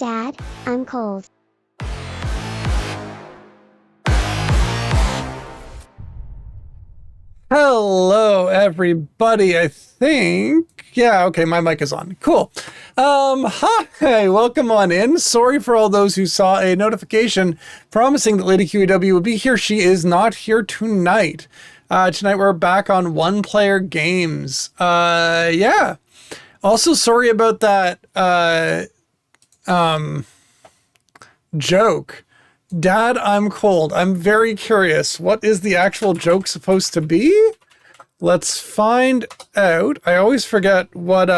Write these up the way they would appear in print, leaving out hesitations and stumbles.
Dad, I'm cold. Hello, everybody. I think, yeah, okay, my mic is on. Cool. Hi, welcome on in. Sorry for all those who saw a notification promising that Lady QEW would be here. She is not here tonight. Tonight we're back on one-player games. Yeah. Also, sorry about that, joke. Dad, I'm cold. I'm very curious. What is the actual joke supposed to be? Let's find out. I always forget what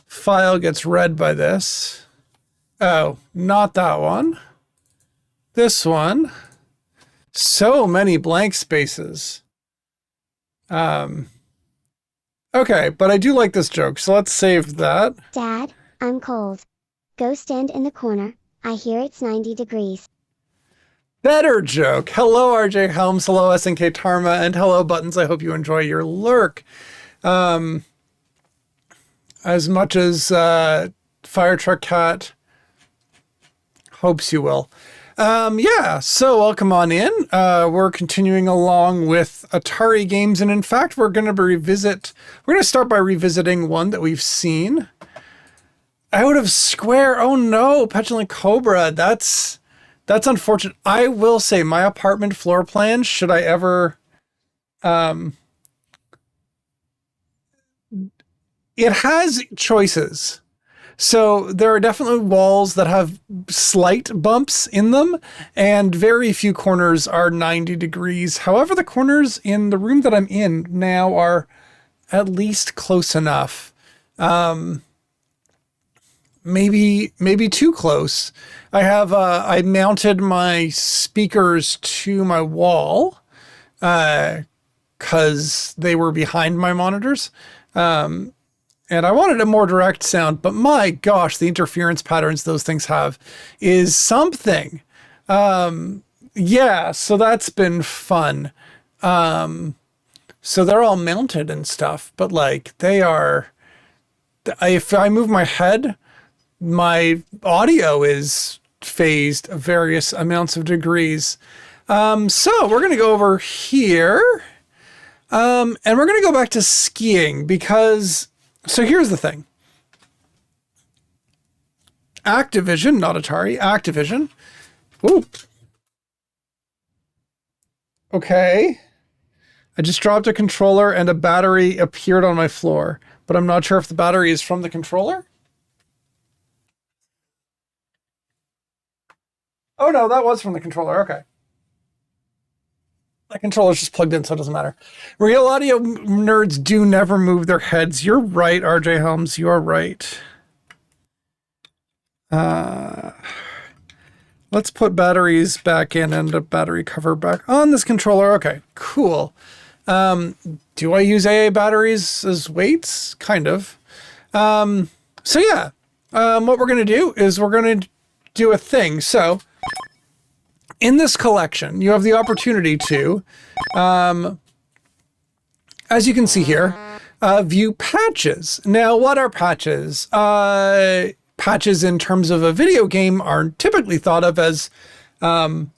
file gets read by this. Oh, not that one. This one. So many blank spaces. Okay, but I do like this joke, so let's save that. Dad, I'm cold. Go stand in the corner. I hear it's 90 degrees. Better joke. Hello, RJ Helms. Hello, SNK Tarma. And hello, Buttons. I hope you enjoy your lurk. As much as Fire Truck Cat hopes you will. Yeah, so welcome on in. We're continuing along with Atari games. And in fact, we're going to start by revisiting one that we've seen. Out of Square. Oh no, Petulant Cobra. That's unfortunate. I will say my apartment floor plan, should I ever, it has choices. So there are definitely walls that have slight bumps in them, and very few corners are 90 degrees. However, the corners in the room that I'm in now are at least close enough. Maybe too close. I mounted my speakers to my wall, cause they were behind my monitors. And I wanted a more direct sound, but my gosh, the interference patterns those things have is something. Yeah, so that's been fun. So they're all mounted and stuff, but like if I move my head, my audio is phased various amounts of degrees. So we're going to go over here. And we're going to go back to skiing because, so here's the thing. Activision, not Atari, Activision. Ooh. Okay. I just dropped a controller and a battery appeared on my floor, but I'm not sure if the battery is from the controller. Oh no, that was from the controller. Okay. The controller's just plugged in, so it doesn't matter. Real audio nerds do never move their heads. You're right, RJ Helms. You are right. Let's put batteries back in and a battery cover back on this controller. Okay, cool. Do I use AA batteries as weights? Kind of. So yeah, what we're going to do is we're going to do a thing. So in this collection, you have the opportunity to, as you can see here, view patches. Now, what are patches? Patches in terms of a video game are typically thought of as, and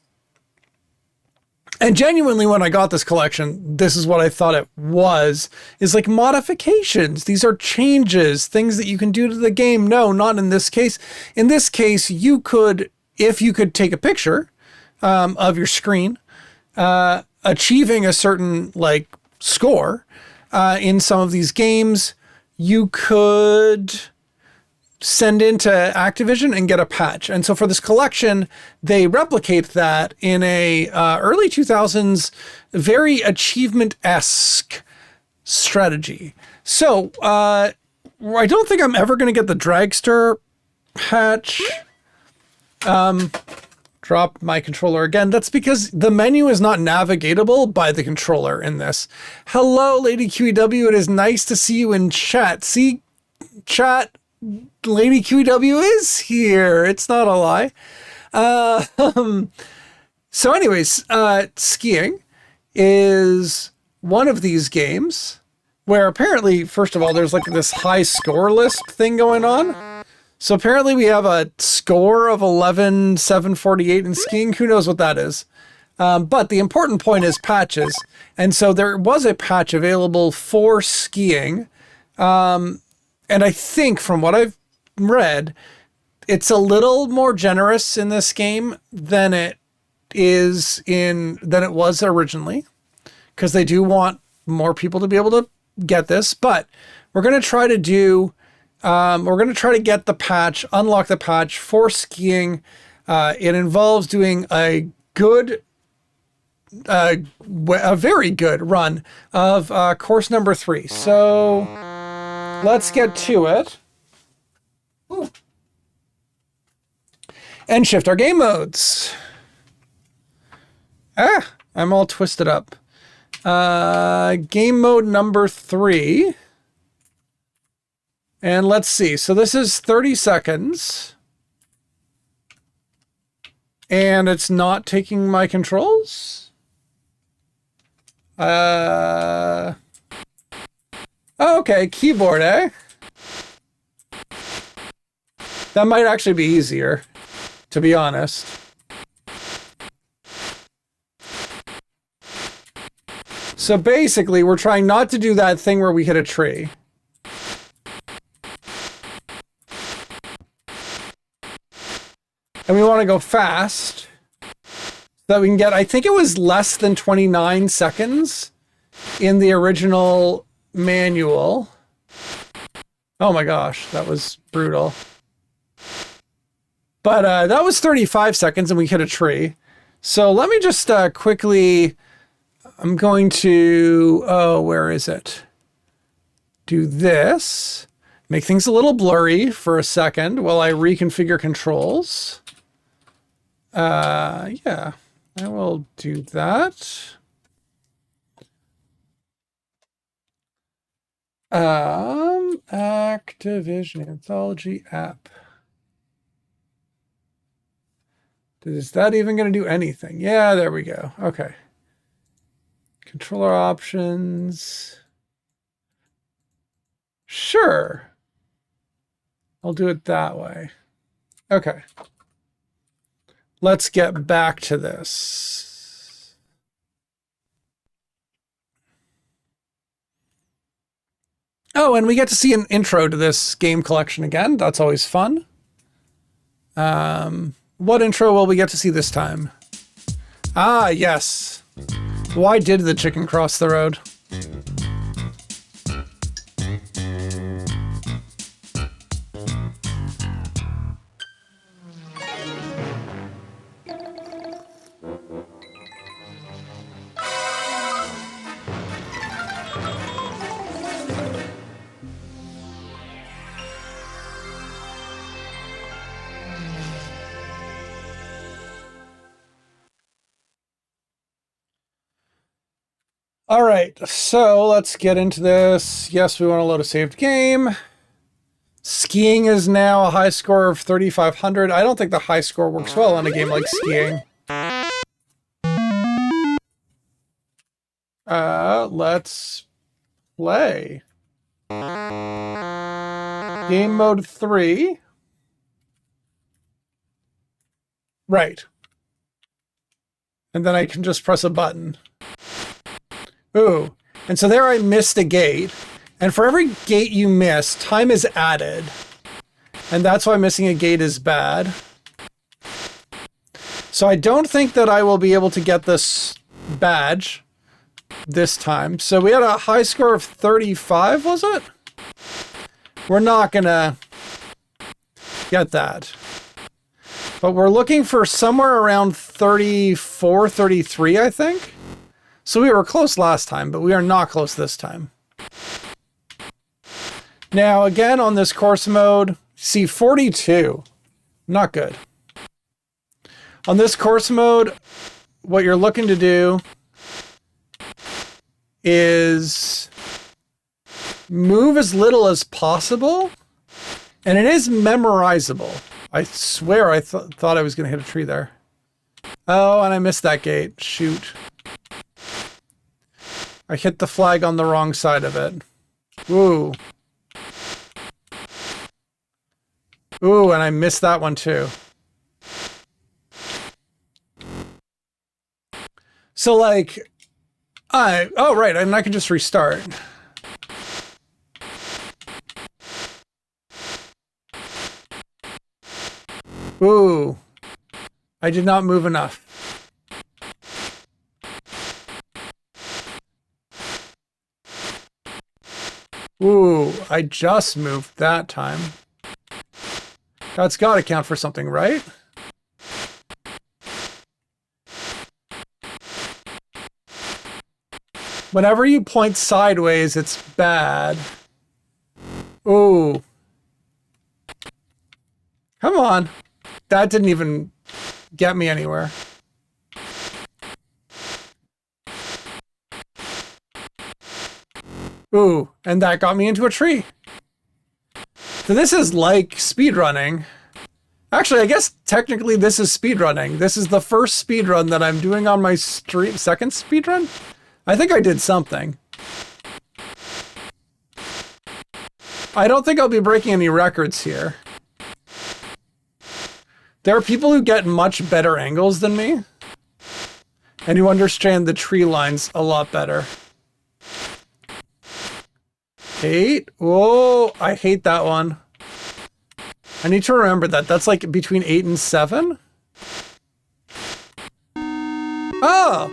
genuinely when I got this collection, this is what I thought it was, is like modifications. These are changes, things that you can do to the game. No, not in this case. In this case, you could, if you could take a picture of your screen, achieving a certain like score in some of these games, you could send into Activision and get a patch. And so for this collection, they replicate that in a early 2000s, very achievement-esque strategy. So I don't think I'm ever going to get the Dragster patch. Drop my controller again. That's because the menu is not navigatable by the controller in this. Hello, Lady QEW. It is nice to see you in chat. See, chat, Lady QEW is here. It's not a lie. So anyways, skiing is one of these games where apparently, first of all, there's like this high score list thing going on. So apparently we have a score of 11,748 in skiing. Who knows what that is? But the important point is patches. And so there was a patch available for skiing. And I think from what I've read, it's a little more generous in this game than it was originally, because they do want more people to be able to get this. But we're going to try to get the patch, unlock the patch for skiing. It involves doing a very good run of course number 3. So let's get to it. Ooh. And shift our game modes. I'm all twisted up. Game mode number 3. And let's see. So this is 30 seconds. And it's not taking my controls. Oh, okay, keyboard, eh? That might actually be easier, to be honest. So basically, we're trying not to do that thing where we hit a tree. And we want to go fast so that we can get, I think it was less than 29 seconds in the original manual. Oh my gosh, that was brutal. But that was 35 seconds and we hit a tree. So let me just quickly, I'm going to, where is it? Do this. Make things a little blurry for a second while I reconfigure controls. Yeah, I will do that. Activision Anthology app. Is that even going to do anything? Yeah, there we go. Okay. Controller options. Sure. I'll do it that way. Okay. Let's get back to this. Oh, and we get to see an intro to this game collection again. That's always fun. What intro will we get to see this time? Ah, yes. Why did the chicken cross the road? All right, so let's get into this. Yes, we want to load a saved game. Skiing is now a high score of 3,500. I don't think the high score works well on a game like skiing. Let's play. Game mode 3. Right. And then I can just press a button. Ooh, and so there I missed a gate. And for every gate you miss, time is added. And that's why missing a gate is bad. So I don't think that I will be able to get this badge this time. So we had a high score of 35, was it? We're not gonna get that. But we're looking for somewhere around 34, 33, I think. So we were close last time, but we are not close this time. Now, again, on this course mode, see 42. Not good. On this course mode, what you're looking to do is move as little as possible, and it is memorizable. I swear I thought I was going to hit a tree there. Oh, and I missed that gate. Shoot. I hit the flag on the wrong side of it. Woo. Ooh, and I missed that one too. So like, oh right, and I can just restart. Ooh, I did not move enough. Ooh, I just moved that time. That's got to count for something, right? Whenever you point sideways, it's bad. Ooh. Come on. That didn't even get me anywhere. Ooh, and that got me into a tree. So this is like speedrunning. Actually, I guess technically this is speedrunning. This is the first speedrun that I'm doing on my stream. Second speedrun? I think I did something. I don't think I'll be breaking any records here. There are people who get much better angles than me, and who understand the tree lines a lot better. 8? Whoa, I hate that one. I need to remember that. That's like between 8 and 7. Oh!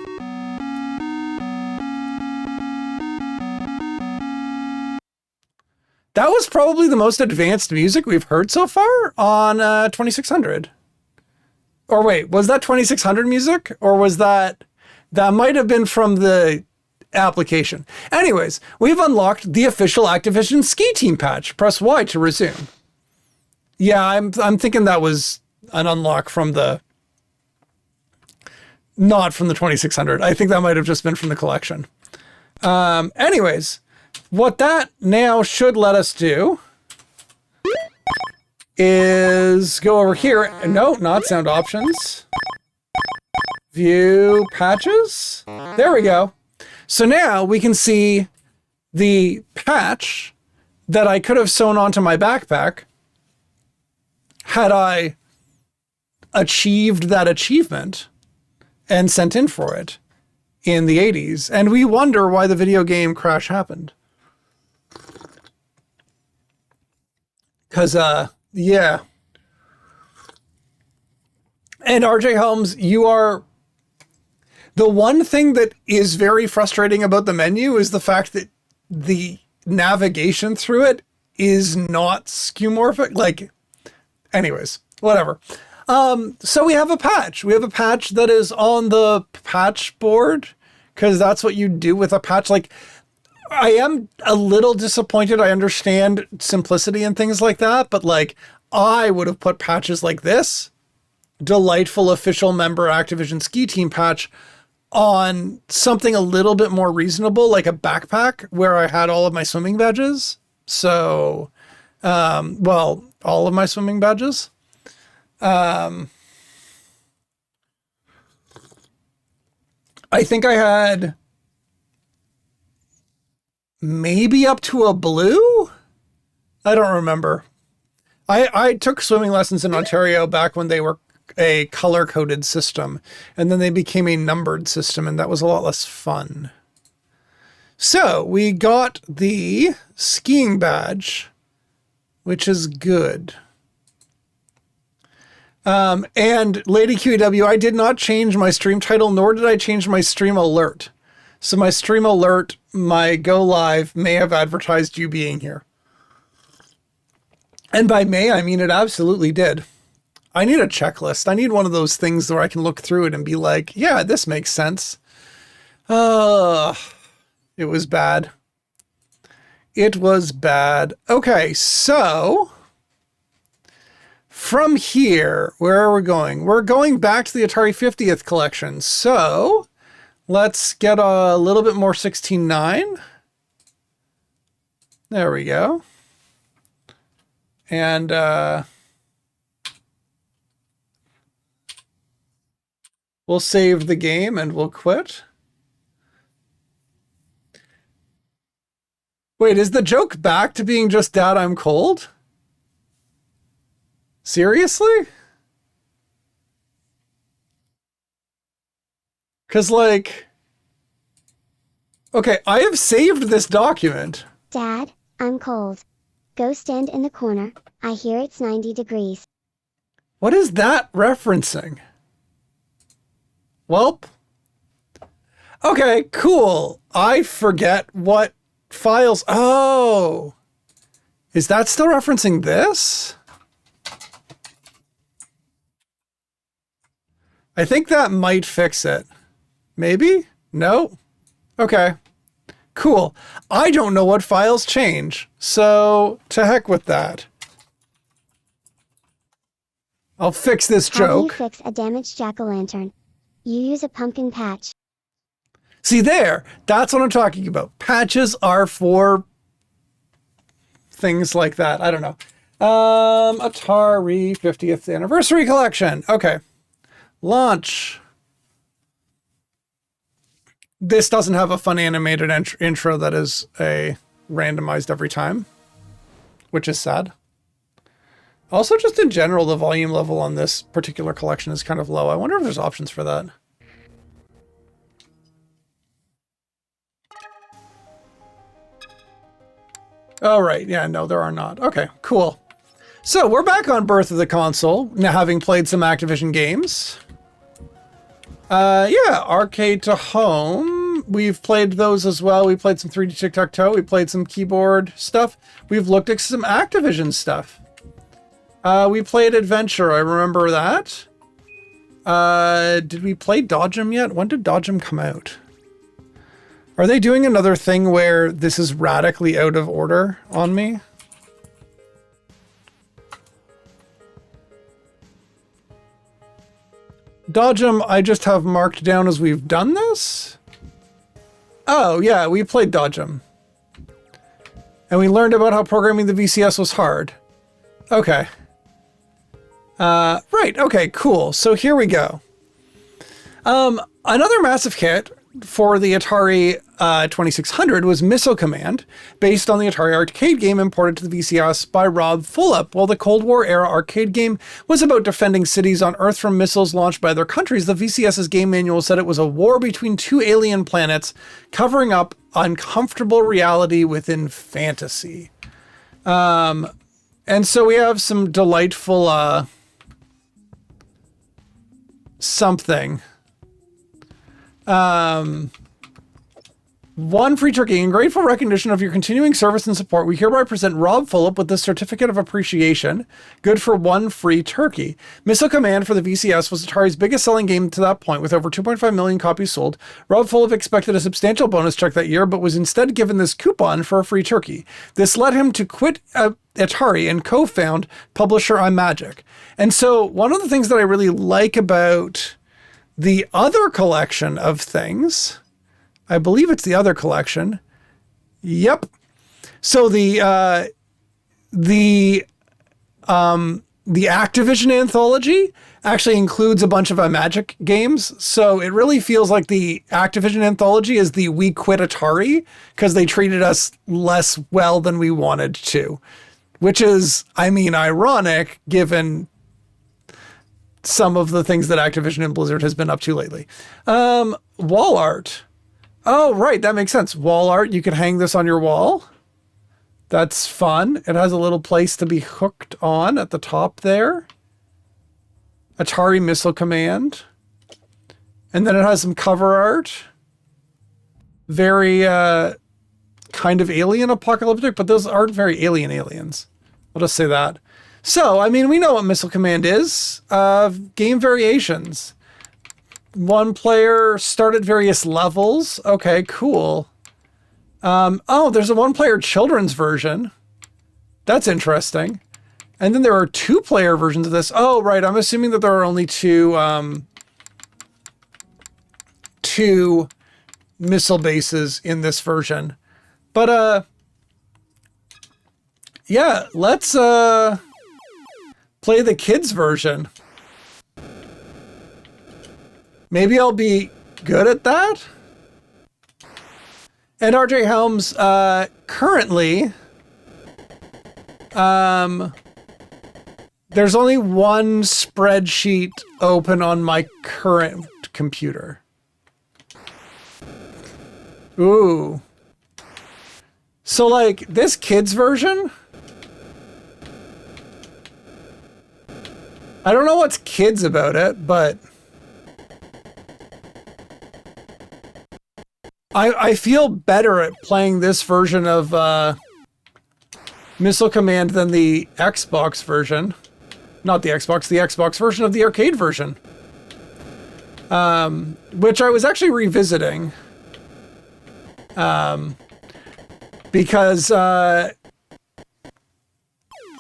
That was probably the most advanced music we've heard so far on 2600. Or wait, was that 2600 music? Or was that might have been from the application. Anyways, we've unlocked the official Activision Ski Team patch. Press Y to resume. Yeah, I'm thinking that was an unlock from the, not from the 2600. I think that might have just been from the collection. Anyways, what that now should let us do is go over here. No, not sound options. View patches. There we go. So now we can see the patch that I could have sewn onto my backpack had I achieved that achievement and sent in for it in the 80s. And we wonder why the video game crash happened. Because, yeah. And RJ Helms, you are... The one thing that is very frustrating about the menu is the fact that the navigation through it is not skeuomorphic. Like, anyways, whatever. So we have a patch. We have a patch that is on the patch board, because that's what you do with a patch. Like, I am a little disappointed. I understand simplicity and things like that, but like, I would have put patches like this, delightful official member Activision Ski Team patch, on something a little bit more reasonable, like a backpack where I had all of my swimming badges. So, well, all of my swimming badges. I think I had maybe up to a blue. I don't remember. I took swimming lessons in Ontario back when they were a color-coded system, and then they became a numbered system, and that was a lot less fun. So we got the skiing badge, which is good. And Lady QEW, I did not change my stream title, nor did I change my stream alert. So my stream alert, my go live may have advertised you being here. And by may, I mean it absolutely did. I need a checklist. I need one of those things where I can look through it and be like, yeah, this makes sense. It was bad. It was bad. Okay, so from here, where are we going? We're going back to the Atari 50th collection. So let's get a little bit more 16.9. There we go. And we'll save the game and we'll quit. Wait, is the joke back to being just Dad, I'm cold? Seriously? Because, like... Okay, I have saved this document. Dad, I'm cold. Go stand in the corner. I hear it's 90 degrees. What is that referencing? Welp. Okay, cool. I forget what files... Oh! Is that still referencing this? I think that might fix it. Maybe? No? Okay. Cool. I don't know what files change, so to heck with that. I'll fix this joke. How do you fix a damaged jack-o'-lantern? You use a pumpkin patch. See there, that's what I'm talking about. Patches are for things like that. I don't know. Atari 50th Anniversary Collection. Okay. Launch. This doesn't have a fun animated intro that is randomized every time, which is sad. Also, just in general, the volume level on this particular collection is kind of low. I wonder if there's options for that. Oh, right. Yeah, no, there are not. Okay, cool. So we're back on Birth of the Console, now having played some Activision games. Yeah, arcade to home. We've played those as well. We played some 3D Tic-Tac-Toe. We played some keyboard stuff. We've looked at some Activision stuff. We played Adventure. I remember that. Did we play Dodgem yet? When did Dodgem come out? Are they doing another thing where this is radically out of order on me? Dodgem, I just have marked down as we've done this? Oh, yeah, we played Dodgem. And we learned about how programming the VCS was hard. Okay. Right, okay, cool. So here we go. Another massive hit for the Atari 2600 was Missile Command, based on the Atari arcade game imported to the VCS by Rob Fulop. While the Cold War era arcade game was about defending cities on Earth from missiles launched by other countries, the VCS's game manual said it was a war between two alien planets, covering up uncomfortable reality within fantasy. And so we have some delightful something. One free turkey. In grateful recognition of your continuing service and support, we hereby present Rob Fulop with the Certificate of Appreciation, good for one free turkey. Missile Command for the VCS was Atari's biggest selling game to that point, with over 2.5 million copies sold. Rob Fulop expected a substantial bonus check that year, but was instead given this coupon for a free turkey. This led him to quit Atari and co-found publisher iMagic. And so one of the things that I really like about the other collection of things, I believe it's the other collection. Yep. So the Activision anthology actually includes a bunch of iMagic games. So it really feels like the Activision anthology is the We Quit Atari, because they treated us less well than we wanted to, which is, I mean, ironic given some of the things that Activision and Blizzard has been up to lately. Wall art. Oh, right. That makes sense. Wall art. You can hang this on your wall. That's fun. It has a little place to be hooked on at the top there. Atari Missile Command. And then it has some cover art. Very kind of alien apocalyptic, but those aren't very aliens. I'll just say that. So, I mean, we know what Missile Command is. Game variations. One player start at various levels. Okay, cool. Oh, there's a one-player children's version. That's interesting. And then there are two-player versions of this. Oh, right. I'm assuming that there are only two missile bases in this version. But, yeah, let's play the kids version. Maybe I'll be good at that. And RJ Helms currently There's only one spreadsheet open on my current computer. Ooh. So, like, this kid's version? I don't know what's kids about it, but I feel better at playing this version of Missile Command than the Xbox version. Not the Xbox version of the arcade version. Which I was actually revisiting. Because,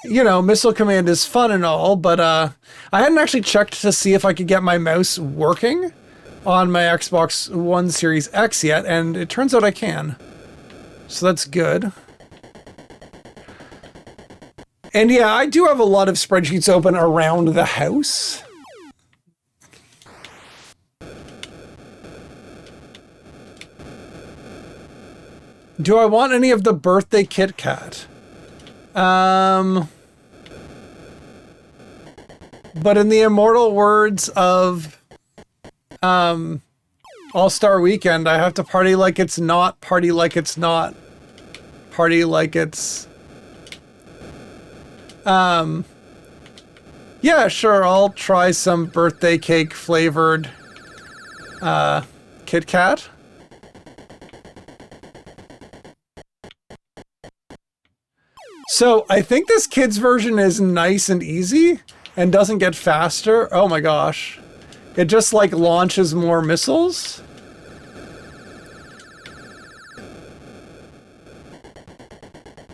you know, Missile Command is fun and all, but I hadn't actually checked to see if I could get my mouse working on my Xbox One Series X yet, and it turns out I can. So that's good. And yeah, I do have a lot of spreadsheets open around the house. Do I want any of the birthday Kit Kat? But in the immortal words of All-Star Weekend, I have to party like it's not, party like it's not, party like it's... Yeah, sure, I'll try some birthday cake flavored Kit Kat. So I think this kid's version is nice and easy and doesn't get faster. Oh my gosh. It just like launches more missiles.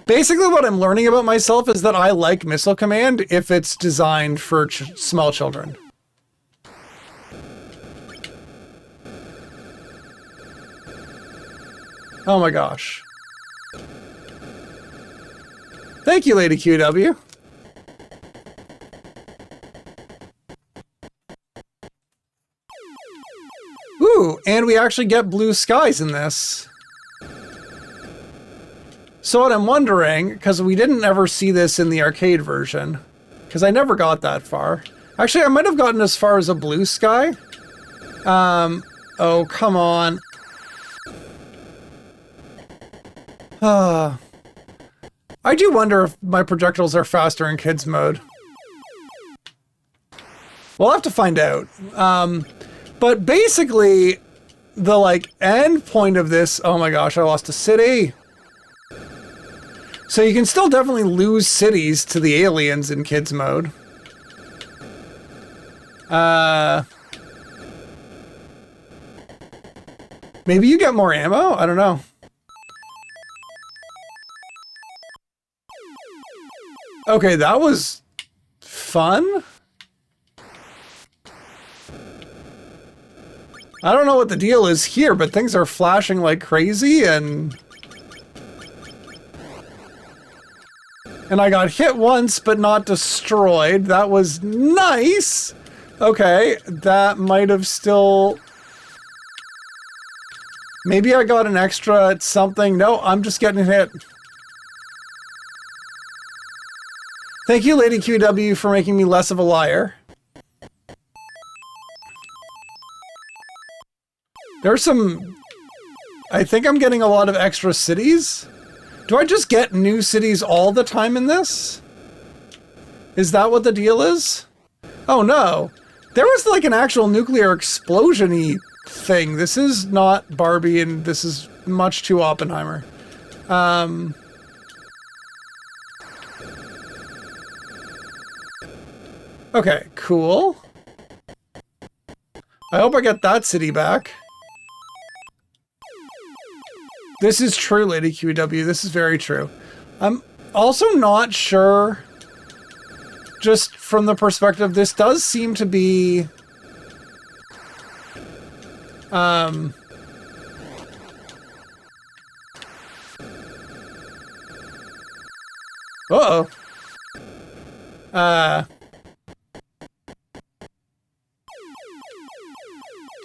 Basically what I'm learning about myself is that I like Missile Command if it's designed for small children. Oh my gosh. Thank you, Lady QW. Ooh, and we actually get blue skies in this. So what I'm wondering, because we didn't ever see this in the arcade version, because I never got that far. Actually, I might have gotten as far as a blue sky. Oh, come on. I do wonder if my projectiles are faster in kids mode. We'll have to find out. But basically, the like end point of this, oh my gosh, I lost a city. So you can still definitely lose cities to the aliens in kids mode. Maybe you get more ammo? I don't know. Okay, that was fun. I don't know what the deal is here, but things are flashing like crazy and I got hit once, but not destroyed. That was nice. Okay, that might have still... Maybe I got an extra at something. No, I'm just getting hit. Thank you, Lady QW, for making me less of a liar. There's some... I think I'm getting a lot of extra cities. Do I just get new cities all the time in this? Is that what the deal is? Oh no. There was like an actual nuclear explosion-y thing. This is not Barbie and this is much too Oppenheimer. Okay, cool. I hope I get that city back. This is true, Lady QW. This is very true. I'm also not sure, just from the perspective, this does seem to be... Uh-oh.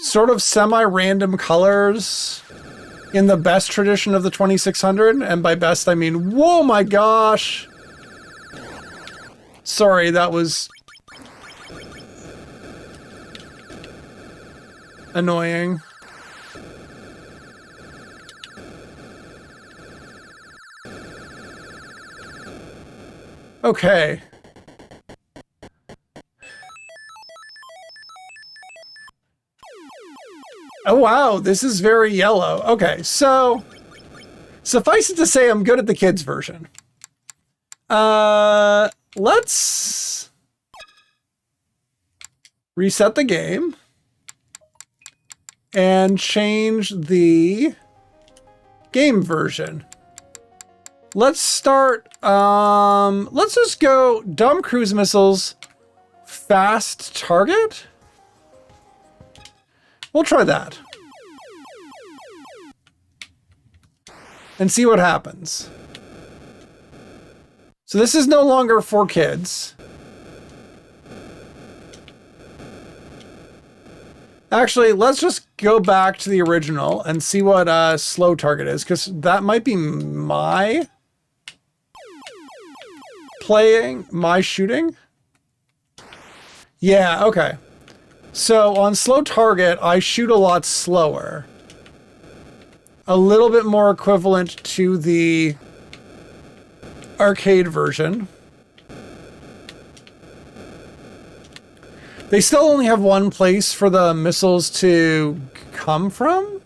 Sort of semi-random colors in the best tradition of the 2600, and by best I mean, whoa my gosh! Sorry, that was annoying. Okay. Oh, wow, this is very yellow. Okay, so suffice it to say, I'm good at the kids version. Let's reset the game and change the game version. Let's start, let's just go dumb cruise missiles, fast target. We'll try that. And see what happens. So this is no longer for kids. Actually, let's just go back to the original and see what slow target is, because that might be my shooting. Yeah, okay. So on slow target, I shoot a lot slower. A little bit more equivalent to the arcade version. They still only have one place for the missiles to come from.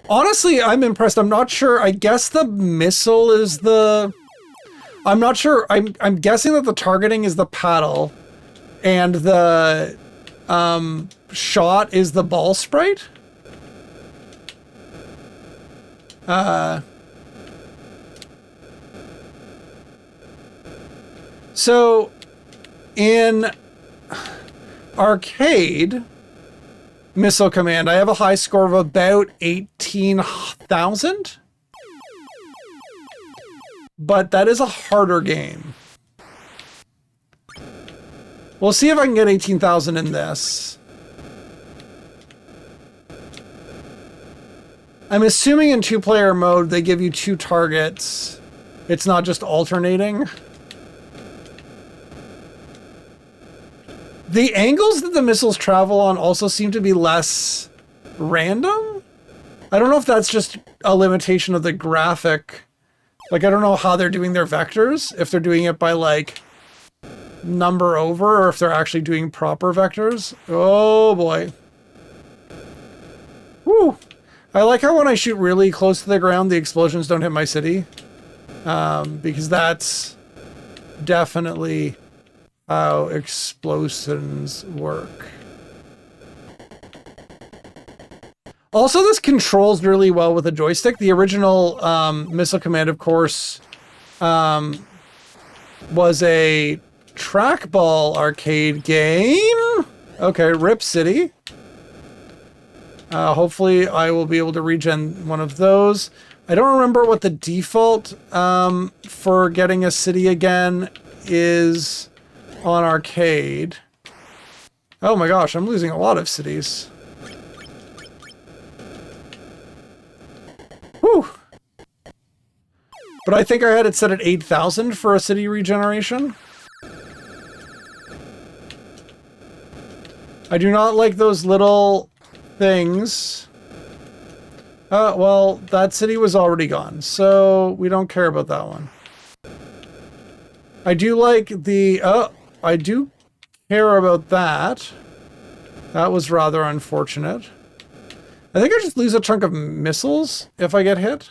Honestly, I'm impressed. I'm not sure. I guess the missile is the... I'm not sure. I'm guessing that the targeting is the paddle and the shot is the ball sprite. So in arcade Missile Command, I have a high score of about 18,000. But that is a harder game. We'll see if I can get 18,000 in this. I'm assuming in two-player mode they give you 2 targets. It's not just alternating. The angles that the missiles travel on also seem to be less random. I don't know if that's just a limitation of the graphic. Like, I don't know how they're doing their vectors, if they're doing it by, like, number over, or if they're actually doing proper vectors. Oh, boy. Woo! I like how when I shoot really close to the ground, the explosions don't hit my city. Because that's definitely how explosions work. Also, this controls really well with a joystick. The original Missile Command, of course, was a trackball arcade game. Okay, Rip City. Hopefully, I will be able to regen one of those. I don't remember what the default for getting a city again is on arcade. Oh my gosh, I'm losing a lot of cities. Whew. But I think I had it set at 8,000 for a city regeneration. I do not like those little things. Well, that city was already gone, so we don't care about that one. I do like the... I do care about that. That was rather unfortunate. I think I just lose a chunk of missiles if I get hit.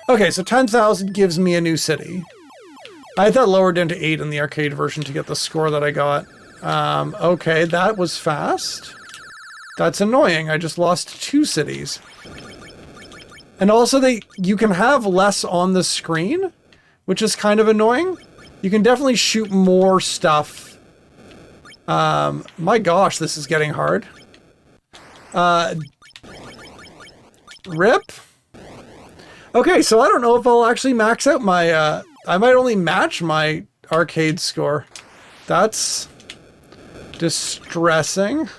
Okay, so 10,000 gives me a new city. I had that lowered down to 8 in the arcade version to get the score that I got. Okay, that was fast. That's annoying. I just lost 2 cities. And also, you can have less on the screen, which is kind of annoying. You can definitely shoot more stuff. My gosh, this is getting hard. Rip. Okay, so I don't know if I'll actually max out my, I might only match my arcade score. That's distressing.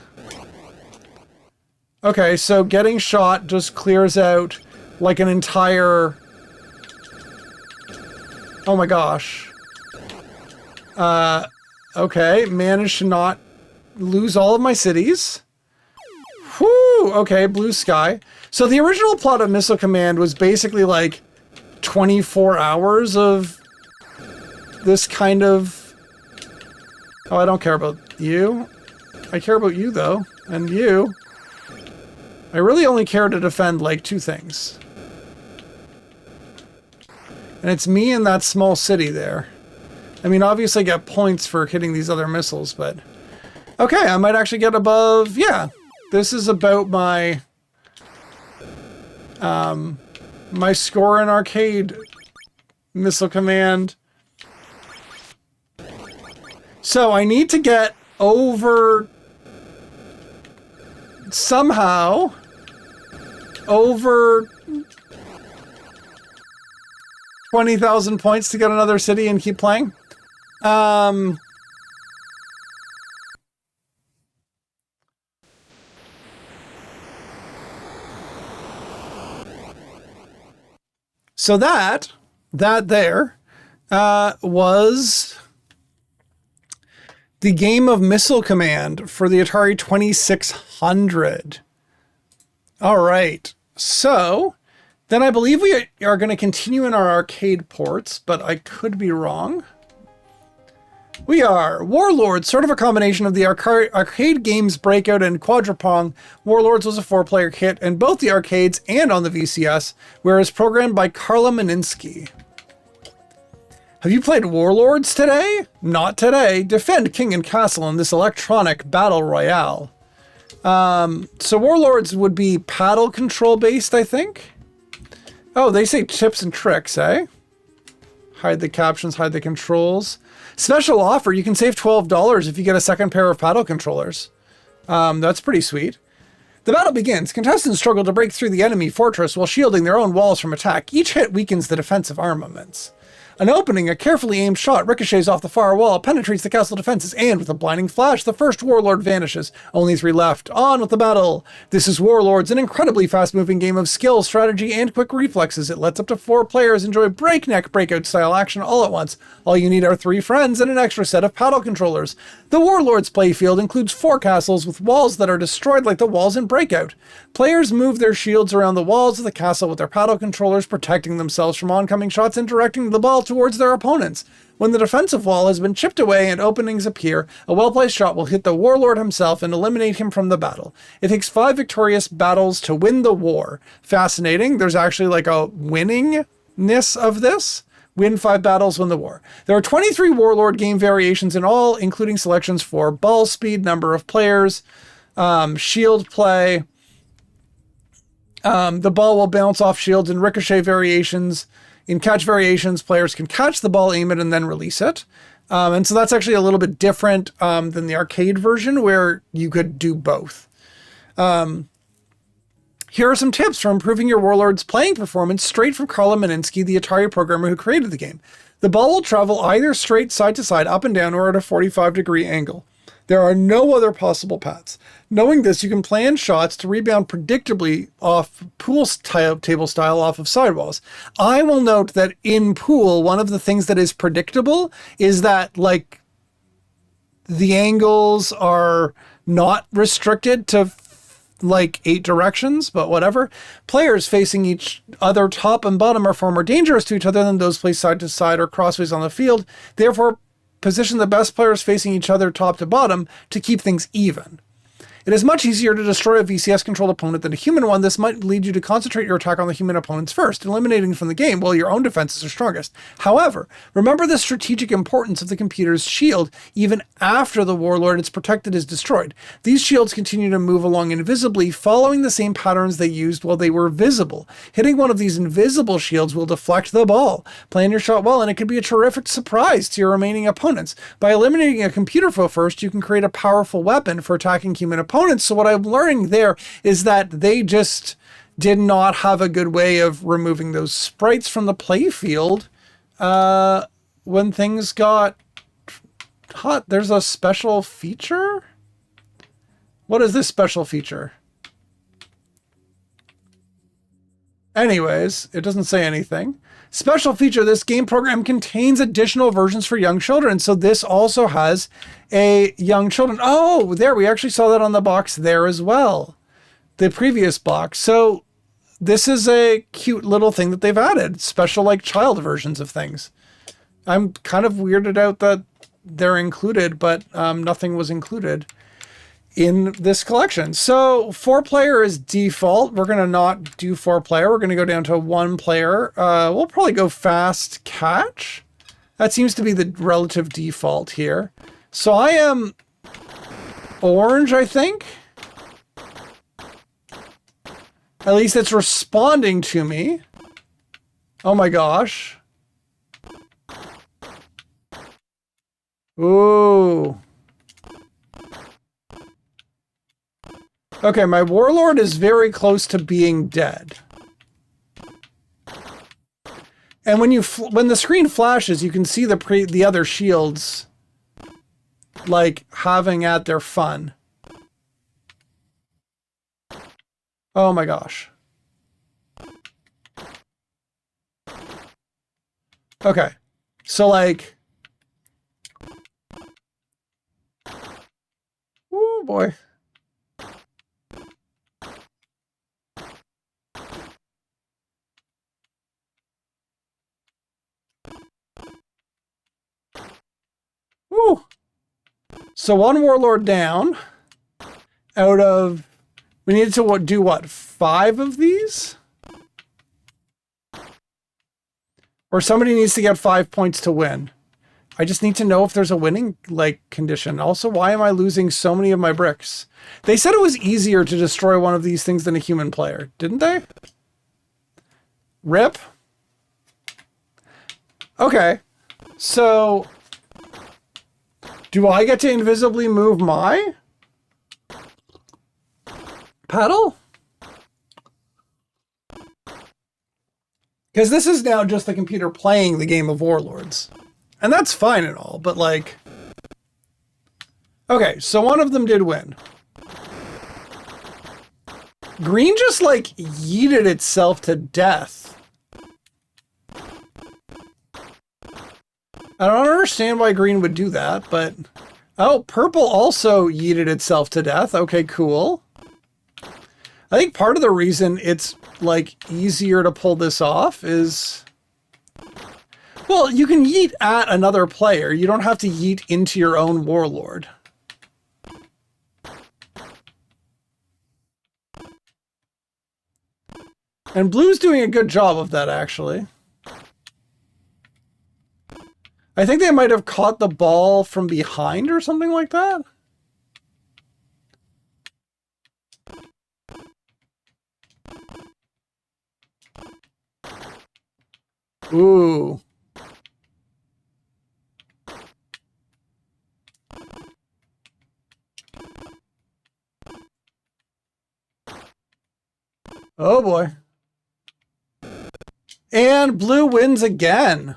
Okay, so getting shot just clears out like an entire Oh my gosh. Okay, managed to not lose all of my cities. Whew, okay, blue sky. So the original plot of Missile Command was basically like 24 hours of this kind of... Oh, I don't care about you. I care about you, though. And you. I really only care to defend, like, 2 things. And it's me and that small city there. I mean, obviously I get points for hitting these other missiles, but... Okay, I might actually get above... Yeah. This is about my... my score in arcade Missile Command. So I need to get over... somehow... over... 20,000 points to get another city and keep playing. So that there was the game of Missile Command for the Atari 2600. All right. So then I believe we are going to continue in our arcade ports, but I could be wrong. We are Warlords, sort of a combination of the arcade games Breakout and Quadropong. Warlords was a 4-player kit in both the arcades and on the VCS, whereas programmed by Carla Meninsky. Have you played Warlords today? Not today. Defend king and castle in this electronic battle royale. So Warlords would be paddle control based, I think. Oh, they say tips and tricks, eh? Hide the captions, hide the controls. Special offer, you can save $12 if you get a second pair of paddle controllers. That's pretty sweet. The battle begins. Contestants struggle to break through the enemy fortress while shielding their own walls from attack. Each hit weakens the defensive armaments. An opening, a carefully aimed shot, ricochets off the far wall, penetrates the castle defenses, and with a blinding flash, the first warlord vanishes. Only 3 left. On with the battle! This is Warlords, an incredibly fast-moving game of skill, strategy, and quick reflexes. It lets up to 4 players enjoy breakneck Breakout-style action all at once. All you need are 3 friends and an extra set of paddle controllers. The Warlords playfield includes 4 castles with walls that are destroyed like the walls in Breakout. Players move their shields around the walls of the castle with their paddle controllers, protecting themselves from oncoming shots and directing the ball towards their opponents. When the defensive wall has been chipped away and openings appear, a well-placed shot will hit the warlord himself and eliminate him from the battle. It takes 5 victorious battles to win the war. Fascinating. There's actually like a winningness of this. Win 5 battles, win the war. There are 23 warlord game variations in all, including selections for ball speed, number of players, shield play. The ball will bounce off shields and ricochet variations. In catch variations, players can catch the ball, aim it, and then release it. And so that's actually a little bit different than the arcade version where you could do both. Here are some tips for improving your Warlord's playing performance straight from Carla Meninsky, the Atari programmer who created the game. The ball will travel either straight side to side, up and down, or at a 45-degree angle. There are no other possible paths. Knowing this, you can plan shots to rebound predictably off pool table style off of sidewalls. I will note that in pool, one of the things that is predictable is that, like, the angles are not restricted to like 8 directions, but whatever. Players facing each other top and bottom are far more dangerous to each other than those placed side to side or crossways on the field. Therefore, position the best players facing each other top to bottom to keep things even. It is much easier to destroy a VCS-controlled opponent than a human one. This might lead you to concentrate your attack on the human opponents first, eliminating them from the game while your own defenses are strongest. However, remember the strategic importance of the computer's shield even after the warlord its protected is destroyed. These shields continue to move along invisibly, following the same patterns they used while they were visible. Hitting one of these invisible shields will deflect the ball. Plan your shot well, and it can be a terrific surprise to your remaining opponents. By eliminating a computer foe first, you can create a powerful weapon for attacking human opponents. So what I'm learning there is that they just did not have a good way of removing those sprites from the playfield when things got hot. There's a special feature? What is this special feature? Anyways, it doesn't say anything. Special feature, this game program contains additional versions for young children. So this also has a young children. Oh, there, we actually saw that on the box there as well. The previous box. So this is a cute little thing that they've added. Special like child versions of things. I'm kind of weirded out that they're included, but nothing was included in this collection. So 4-player is default. We're going to not do 4-player. We're going to go down to 1-player. We'll probably go fast catch. That seems to be the relative default here. So I am orange, I think. At least it's responding to me. Oh my gosh. Ooh. Okay, my warlord is very close to being dead. And when the screen flashes, you can see the other shields like having at their fun. Oh my gosh. Okay. So like, oh boy. Woo. So 1 warlord down out of, we need to do what, 5 of these? Or somebody needs to get 5 points to win. I just need to know if there's a winning like condition. Also, why am I losing so many of my bricks? They said it was easier to destroy one of these things than a human player, didn't they? Rip. Okay. So do I get to invisibly move my paddle? Because this is now just the computer playing the game of Warlords. And that's fine and all, but like... Okay, so one of them did win. Green just like yeeted itself to death. I don't understand why green would do that, but... Oh, purple also yeeted itself to death. Okay, cool. I think part of the reason it's like easier to pull this off is... Well, you can yeet at another player. You don't have to yeet into your own warlord. And blue's doing a good job of that, actually. I think they might have caught the ball from behind or something like that. Ooh. Oh boy. And blue wins again.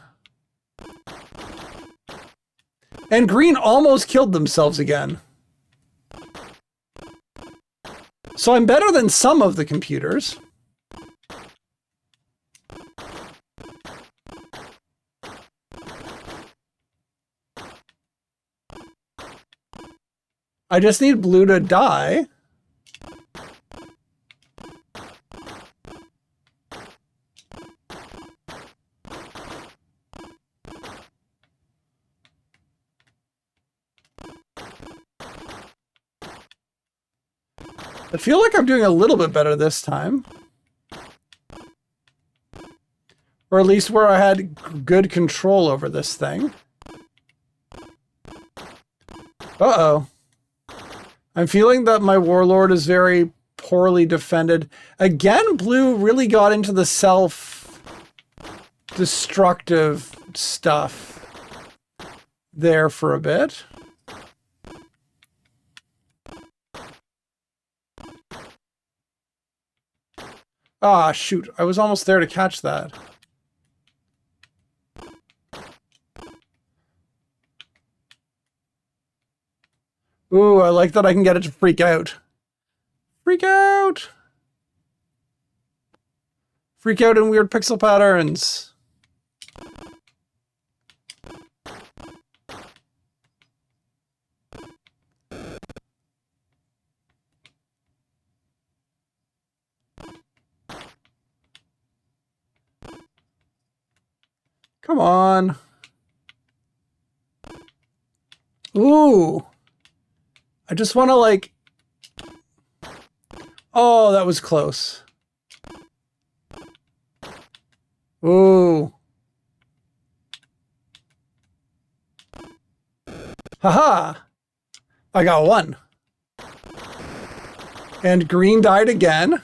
And green almost killed themselves again. So I'm better than some of the computers. I just need blue to die. I feel like I'm doing a little bit better this time. Or at least where I had good control over this thing. Uh-oh. I'm feeling that my warlord is very poorly defended. Again, blue really got into the self-destructive stuff there for a bit. Ah, shoot. I was almost there to catch that. Ooh, I like that I can get it to freak out. Freak out! Freak out in weird pixel patterns. Come on. Ooh. I just want to like... Oh, that was close. Ooh. Haha. I got one. And green died again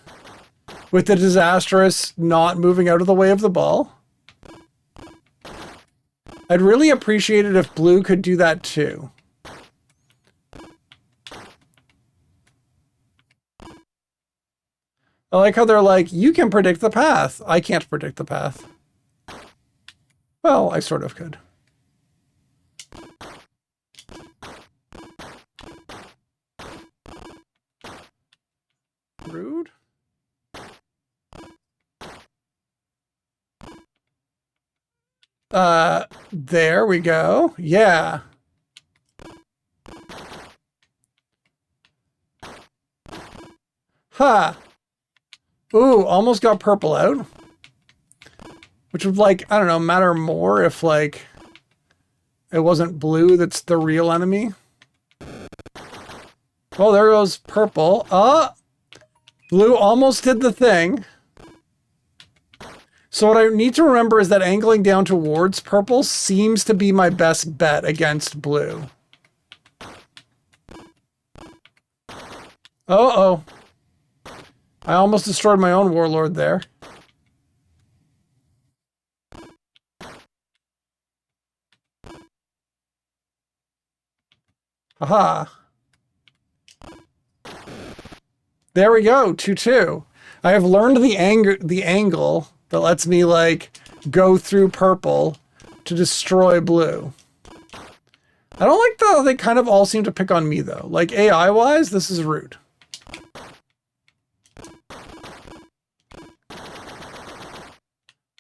with the disastrous not moving out of the way of the ball. I'd really appreciate it if blue could do that too. I like how they're like, you can predict the path. I can't predict the path. Well, I sort of could. Rude. There we go. Yeah. Ha. Ooh, almost got purple out. Which would, like, I don't know, matter more if, like, it wasn't blue that's the real enemy. Oh, there goes purple. Blue almost did the thing. So what I need to remember is that angling down towards purple seems to be my best bet against blue. Uh-oh. I almost destroyed my own warlord there. Aha. There we go, 2-2. I have learned the angle that lets me, like, go through purple to destroy blue. I don't like how they kind of all seem to pick on me, though. Like, AI-wise, this is rude.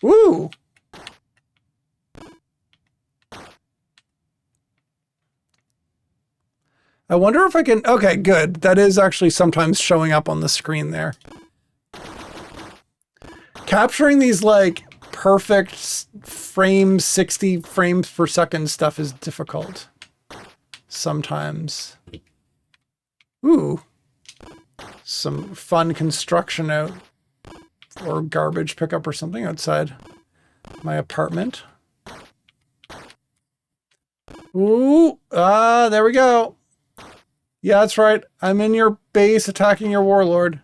Woo! I wonder if I can... Okay, good. That is actually sometimes showing up on the screen there. Capturing these, like, perfect frame 60 frames per second stuff is difficult. Sometimes. Ooh. Some fun construction out. Or garbage pickup or something outside my apartment. Ooh. There we go. Yeah, that's right. I'm in your base attacking your warlord.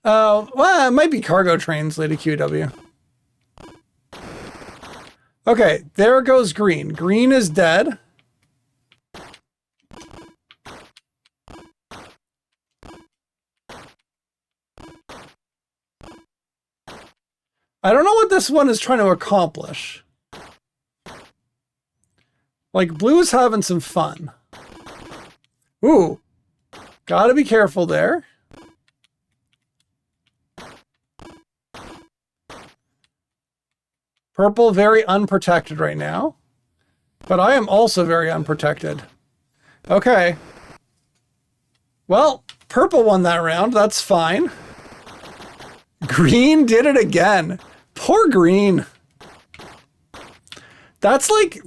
Oh, well, it might be cargo trains, Lady QW. Okay, there goes green. Green is dead. I don't know what this one is trying to accomplish. Like, blue's having some fun. Ooh. Gotta be careful there. Purple, very unprotected right now. But I am also very unprotected. Okay. Well, purple won that round. That's fine. Green did it again. Poor green. That's like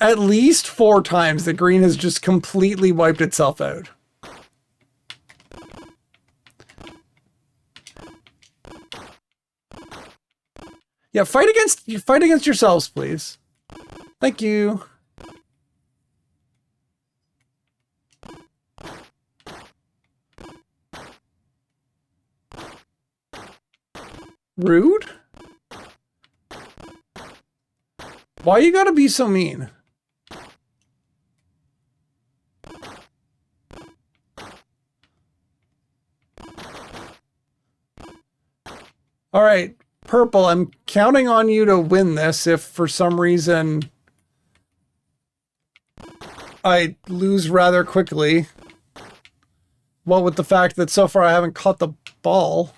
at least 4 times that green has just completely wiped itself out. Yeah, fight against yourselves, please. Thank you. Rude? Why you gotta be so mean? All right, purple, I'm counting on you to win this if for some reason I lose rather quickly. Well, with the fact that so far I haven't caught the ball.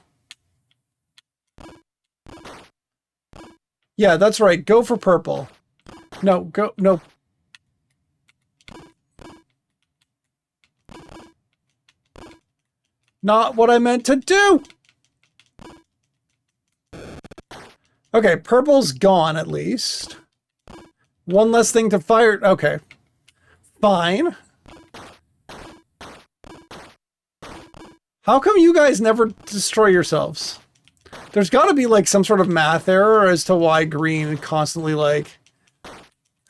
Yeah, that's right. Go for purple. No, go. No. Not what I meant to do. Okay, purple's gone at least. One less thing to fire. Okay. Fine. How come you guys never destroy yourselves? There's got to be like some sort of math error as to why green constantly like,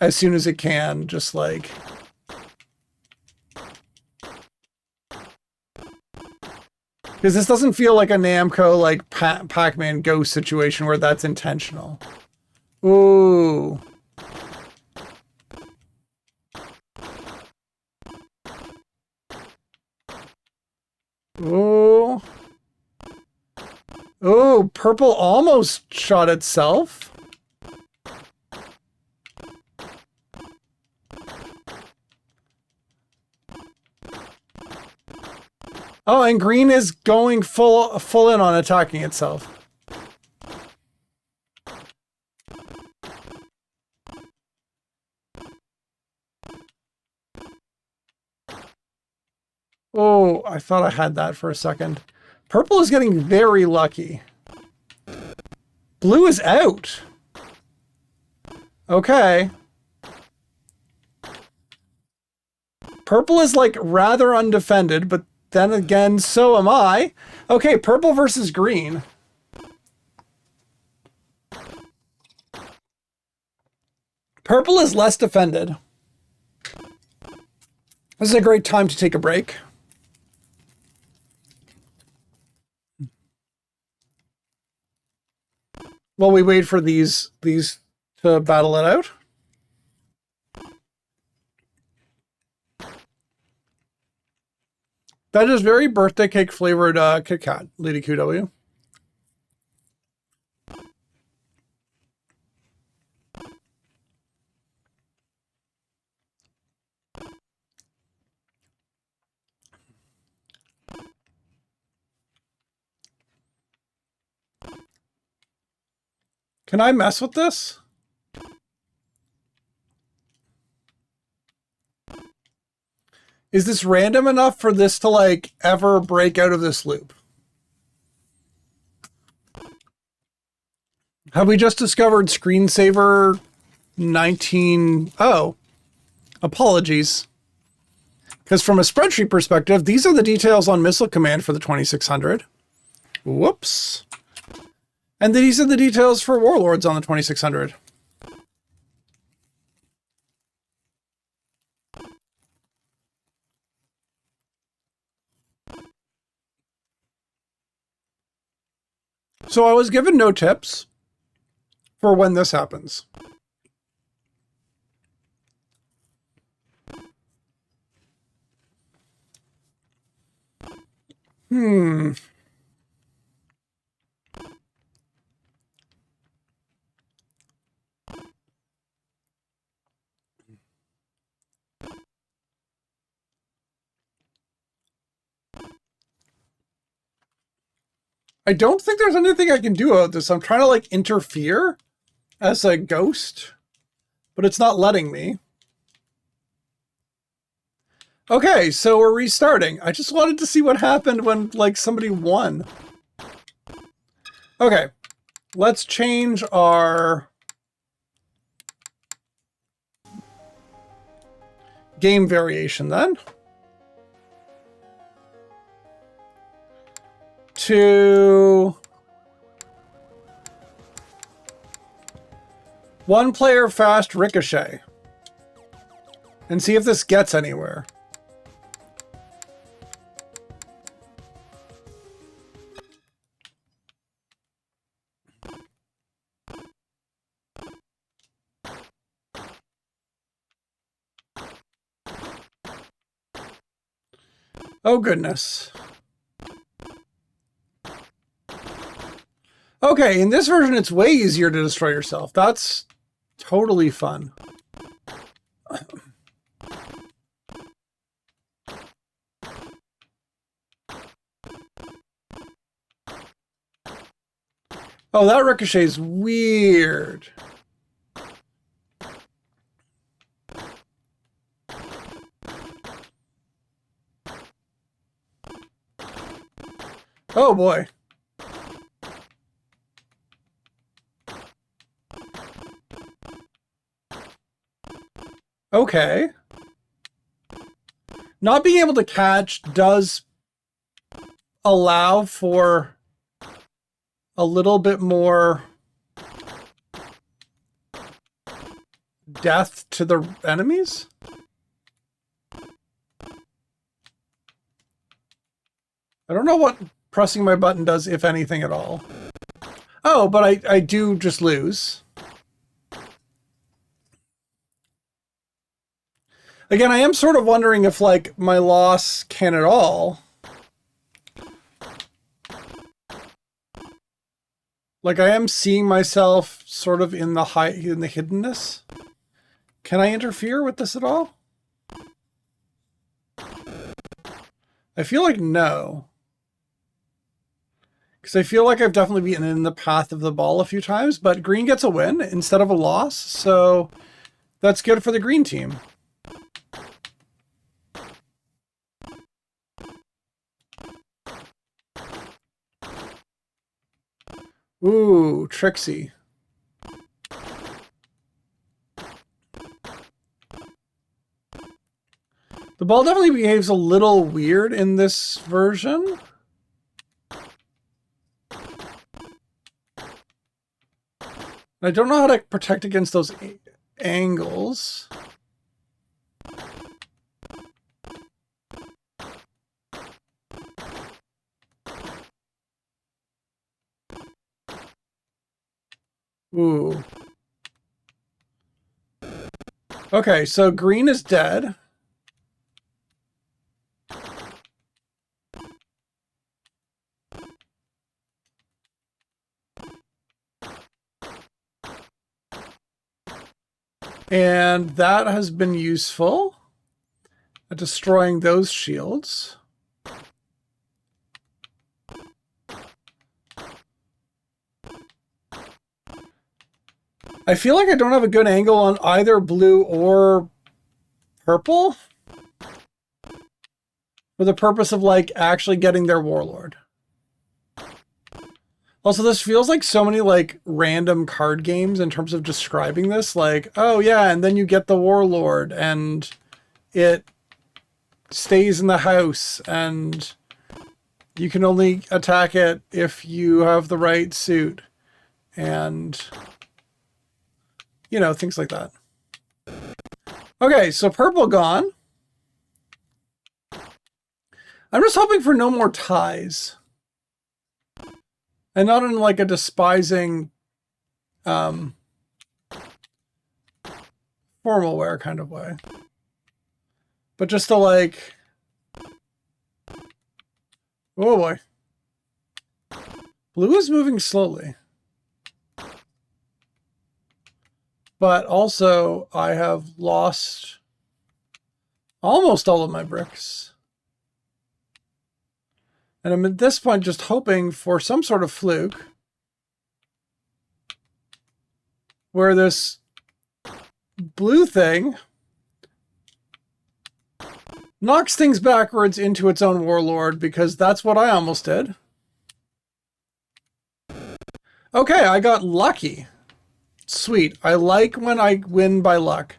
as soon as it can, just like... Because this doesn't feel like a Namco like Pac-Man Ghost situation where that's intentional. Ooh. Ooh. Ooh, purple almost shot itself. Oh, and green is going full in on attacking itself. Oh, I thought I had that for a second. Purple is getting very lucky. Blue is out. Okay. Purple is like rather undefended, but then again, so am I. Okay, purple versus green. Purple is less defended. This is a great time to take a break. While we wait for these to battle it out. That is very birthday cake flavored Kit Kat, Lady QW. Can I mess with this? Is this random enough for this to like ever break out of this loop? Have we just discovered screensaver 19? Oh, apologies. Because from a spreadsheet perspective, these are the details on missile command for the 2600. Whoops. And these are the details for warlords on the 2600. So I was given no tips for when this happens. I don't think there's anything I can do about this. I'm trying to like interfere as a ghost, but it's not letting me. Okay, so we're restarting. I just wanted to see what happened when like somebody won. Okay, let's change our game variation then to one player fast ricochet and see if this gets anywhere. Oh goodness. Okay, in this version, it's way easier to destroy yourself. That's totally fun. Oh, that ricochet is weird. Oh boy. Okay. Not being able to catch does allow for a little bit more death to the enemies. I don't know what pressing my button does, if anything at all. Oh, but I do just lose. Again, I am sort of wondering if, like, my loss can at all. Like, I am seeing myself sort of in the hiddenness. Can I interfere with this at all? I feel like no. Because I feel like I've definitely been in the path of the ball a few times, but green gets a win instead of a loss, so that's good for the green team. Ooh, Trixie. The ball definitely behaves a little weird in this version. I don't know how to protect against those angles. Ooh. Okay, so green is dead. And that has been useful at destroying those shields. I feel like I don't have a good angle on either blue or purple for the purpose of, like, actually getting their warlord. Also, this feels like so many, like, random card games in terms of describing this. Like, oh yeah, and then you get the warlord, and it stays in the house, and you can only attack it if you have the right suit, and, you know, things like that. Okay, so purple gone. I'm just hoping for no more ties. And not in, like, a despising formal wear kind of way. But just to, like... Oh boy. Blue is moving slowly. But also, I have lost almost all of my bricks. And I'm at this point just hoping for some sort of fluke where this blue thing knocks things backwards into its own warlord, because that's what I almost did. Okay, I got lucky. Sweet. I like when I win by luck.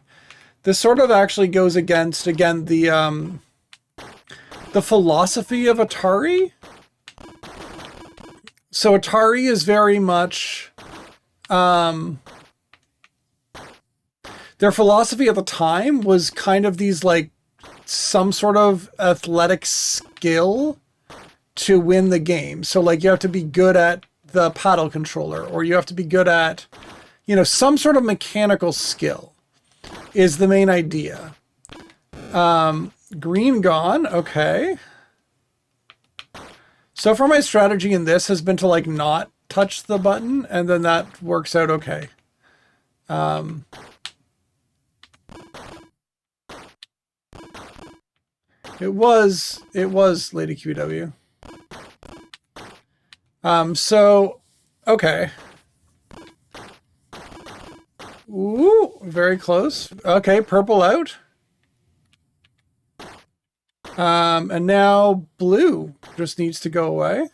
This sort of actually goes against, again, the philosophy of Atari. So Atari is very much... their philosophy at the time was kind of these, like, some sort of athletic skill to win the game. So, like, you have to be good at the paddle controller, or you have to be good at, you know, some sort of mechanical skill is the main idea. Green gone. Okay. So far my strategy in this has been to, like, not touch the button, and then that works out okay. It was Lady QW. So, okay. Ooh, very close. Okay, purple out. And now blue just needs to go away.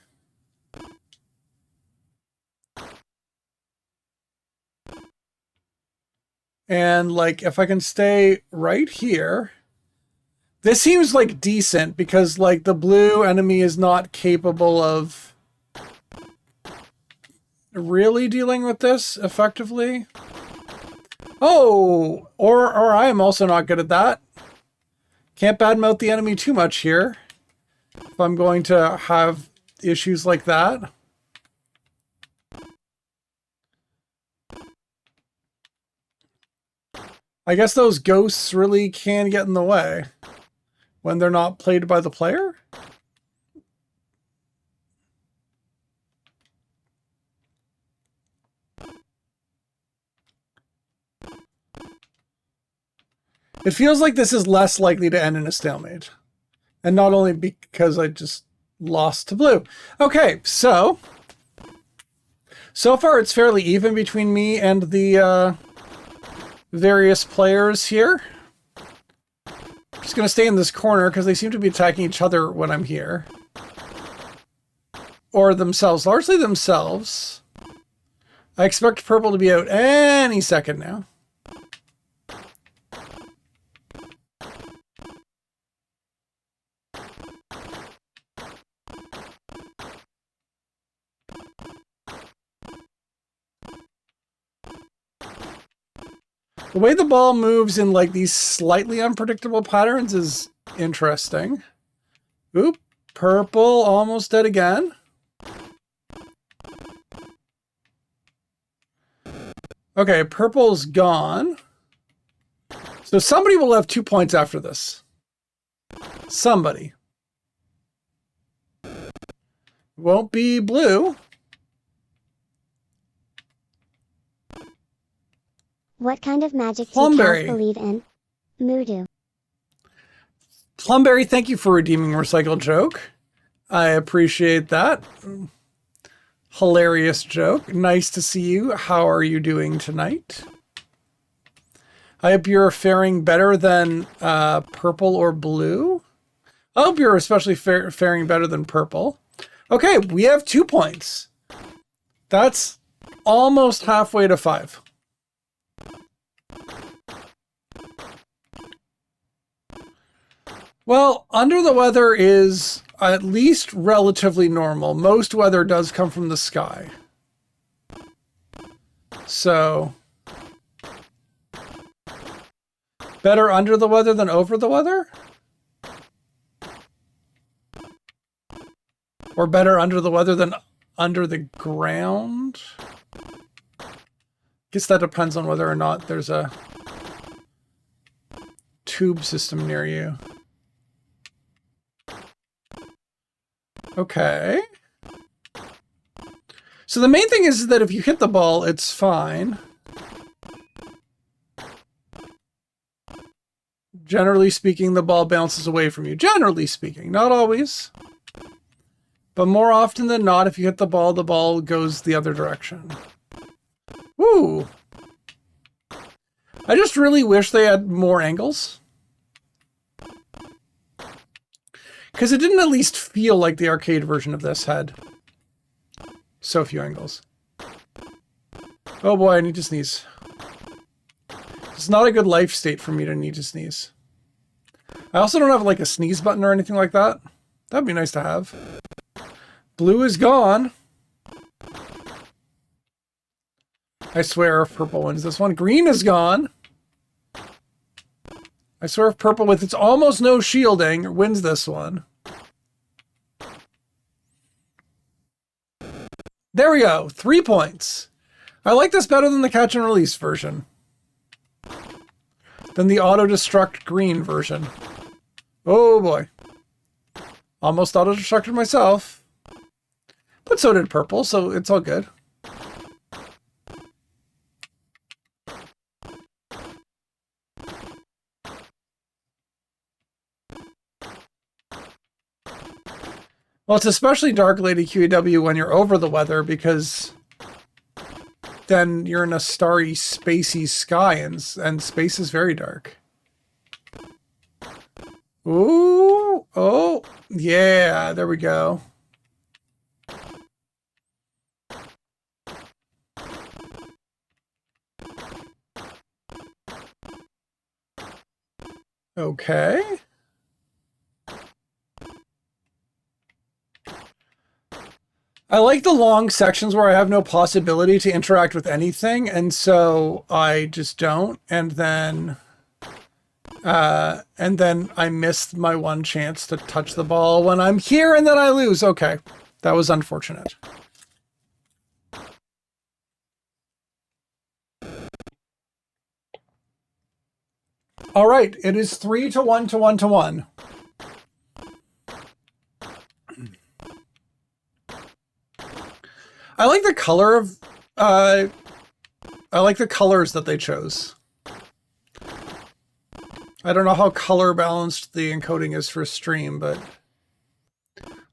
And like, if I can stay right here, this seems like decent because like the blue enemy is not capable of really dealing with this effectively. Oh, or I am also not good at that. Can't badmouth the enemy too much here if I'm going to have issues like that. I guess those ghosts really can get in the way when they're not played by the player. It feels like this is less likely to end in a stalemate. And not only because I just lost to blue. Okay, so far it's fairly even between me and the various players here. I'm just going to stay in this corner because they seem to be attacking each other when I'm here. Or themselves, largely themselves. I expect purple to be out any second now. The way the ball moves in like these slightly unpredictable patterns is interesting. Oop, purple almost dead again. Okay, purple's gone. So somebody will have 2 points after this. Somebody. Won't be blue. What kind of magic do Plumberry. cows believe in? Moodoo. Plumberry, thank you for redeeming Recycled Joke. I appreciate that. Hilarious joke. Nice to see you. How are you doing tonight? I hope you're faring better than purple or blue. I hope you're especially faring better than purple. Okay, we have 2 points. That's almost halfway to 5. Well, under the weather is at least relatively normal. Most weather does come from the sky. So, better under the weather than over the weather? Or better under the weather than under the ground? Guess that depends on whether or not there's a tube system near you. Okay. So the main thing is that if you hit the ball, it's fine. Generally speaking, the ball bounces away from you. Generally speaking, not always. But more often than not, if you hit the ball goes the other direction. Woo! I just really wish they had more angles. Because it didn't at least feel like the arcade version of this had so few angles. Oh boy, I need to sneeze. It's not a good life state for me to need to sneeze. I also don't have like a sneeze button or anything like that. That'd be nice to have. Blue is gone. I swear if purple wins this one. Green is gone. I swear if purple with its almost no shielding wins this one. There we go. 3 points. I like this better than the catch and release version. Than the auto-destruct green version. Oh boy. Almost auto-destructed myself. But so did purple, so it's all good. Well, it's especially dark Lady QEW when you're over the weather because then you're in a starry, spacey sky, and space is very dark. Ooh, oh, yeah, there we go. Okay. I like the long sections where I have no possibility to interact with anything, and so I just don't, and then I missed my one chance to touch the ball when I'm here, and then I lose. Okay, that was unfortunate. All right, it is 3 to 1 to 1 to 1. I like the color of, I like the colors that they chose. I don't know how color balanced the encoding is for stream, but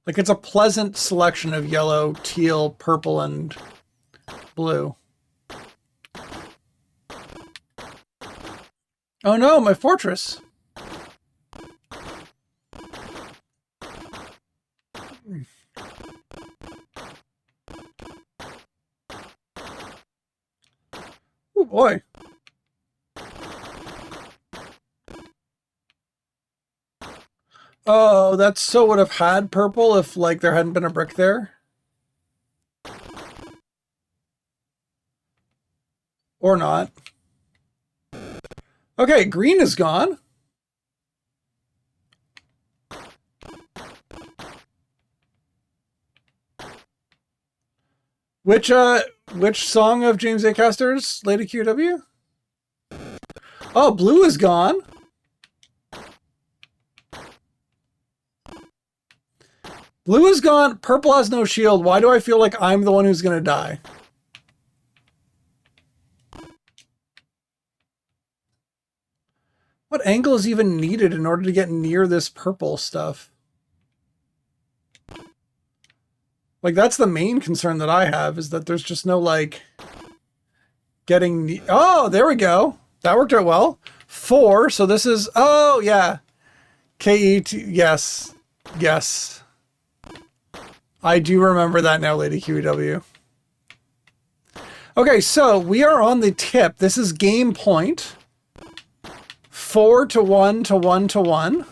like it's a pleasant selection of yellow, teal, purple, and blue. Oh no, my fortress. Oh boy. Oh, that so would have had purple if like there hadn't been a brick there. Or not. Okay, green is gone. Which song of James A. Caster's Lady QW? Oh, blue is gone. Blue is gone. Purple has no shield. Why do I feel like I'm the one who's gonna die? What angle is even needed in order to get near this purple stuff? Like, that's the main concern that I have, is that there's just no, like, getting... Oh, there we go. That worked out well. 4, so this is... Oh, yeah. K-E-T... Yes. Yes. I do remember that now, Lady QEW. Okay, so we are on the tip. This is game point. 4 to 1 to 1 to 1.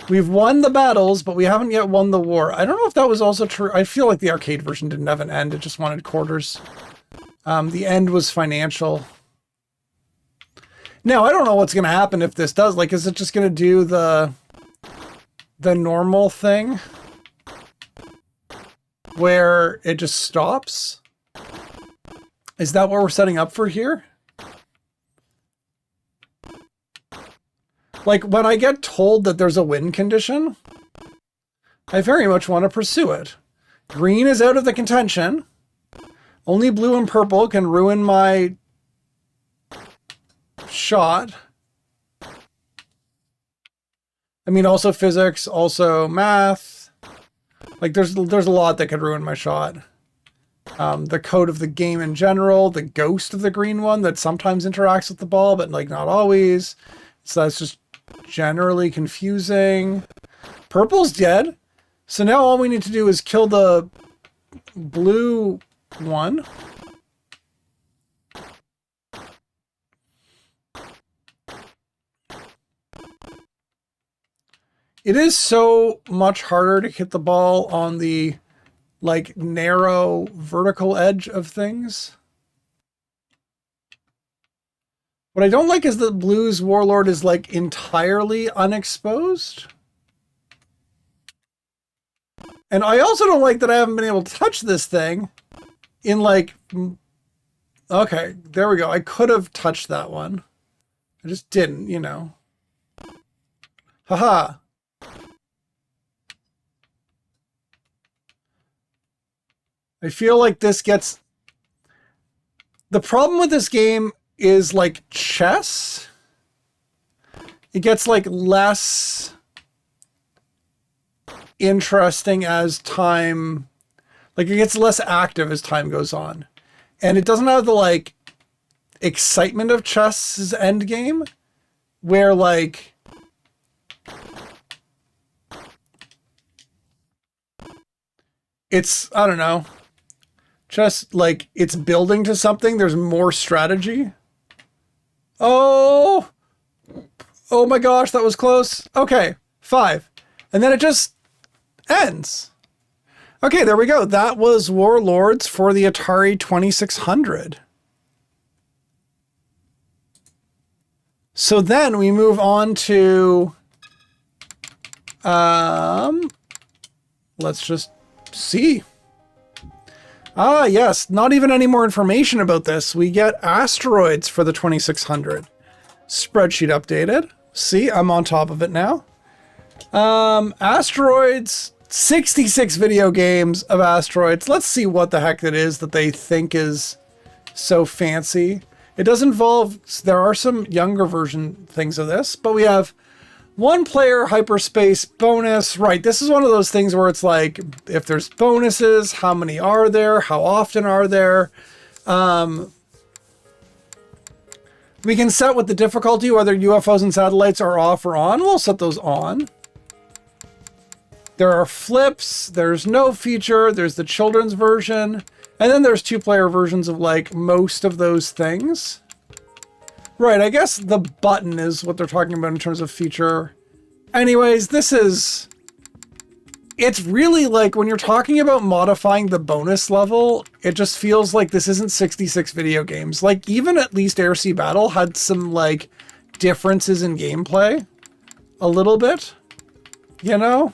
We've won the battles, but we haven't yet won the war. I don't know if that was also true. I feel like the arcade version didn't have an end. It just wanted quarters. The end was financial. Now, I don't know what's going to happen if this does. Like, is it just going to do the normal thing where it just stops? Is that what we're setting up for here? Like, when I get told that there's a win condition, I very much want to pursue it. Green is out of the contention. Only blue and purple can ruin my shot. I mean, also physics, also math. Like, there's a lot that could ruin my shot. The code of the game in general, the ghost of the green one that sometimes interacts with the ball, but like not always. So that's just generally confusing. Purple's dead. So now all we need to do is kill the blue one. It is so much harder to hit the ball on the like narrow vertical edge of things. What I don't like is that blue's warlord is like entirely unexposed. And I also don't like that I haven't been able to touch this thing in like... Okay, there we go. I could have touched that one. I just didn't, you know. Haha. I feel like this gets... The problem with this game is like chess. It gets like less interesting as time... Like, it gets less active as time goes on. And it doesn't have the, like, excitement of chess's endgame, where, like, it's, I don't know, just, like, it's building to something. There's more strategy. Oh my gosh, that was close. Okay, 5. And then it just ends. Okay, there we go. That was Warlords for the Atari 2600. So then we move on to, let's just see. Ah, yes, not even any more information about this. We get Asteroids for the 2600. Spreadsheet updated. See, I'm on top of it now. Asteroids, 66 video games of Asteroids. Let's see what the heck it is that they think is so fancy. It does involve, there are some younger version things of this, but we have 1-player hyperspace bonus. Right, this is one of those things where it's like, if there's bonuses, how many are there? How often are there? We can set with the difficulty whether UFOs and satellites are off or on. We'll set those on. There are flips, there's no feature, there's the children's version, and then there's 2-player versions of, like, most of those things. Right, I guess the button is what they're talking about in terms of feature. Anyways, it's really like, when you're talking about modifying the bonus level, it just feels like this isn't 66 video games. Like, even at least Air Sea Battle had some, like, differences in gameplay. A little bit. You know?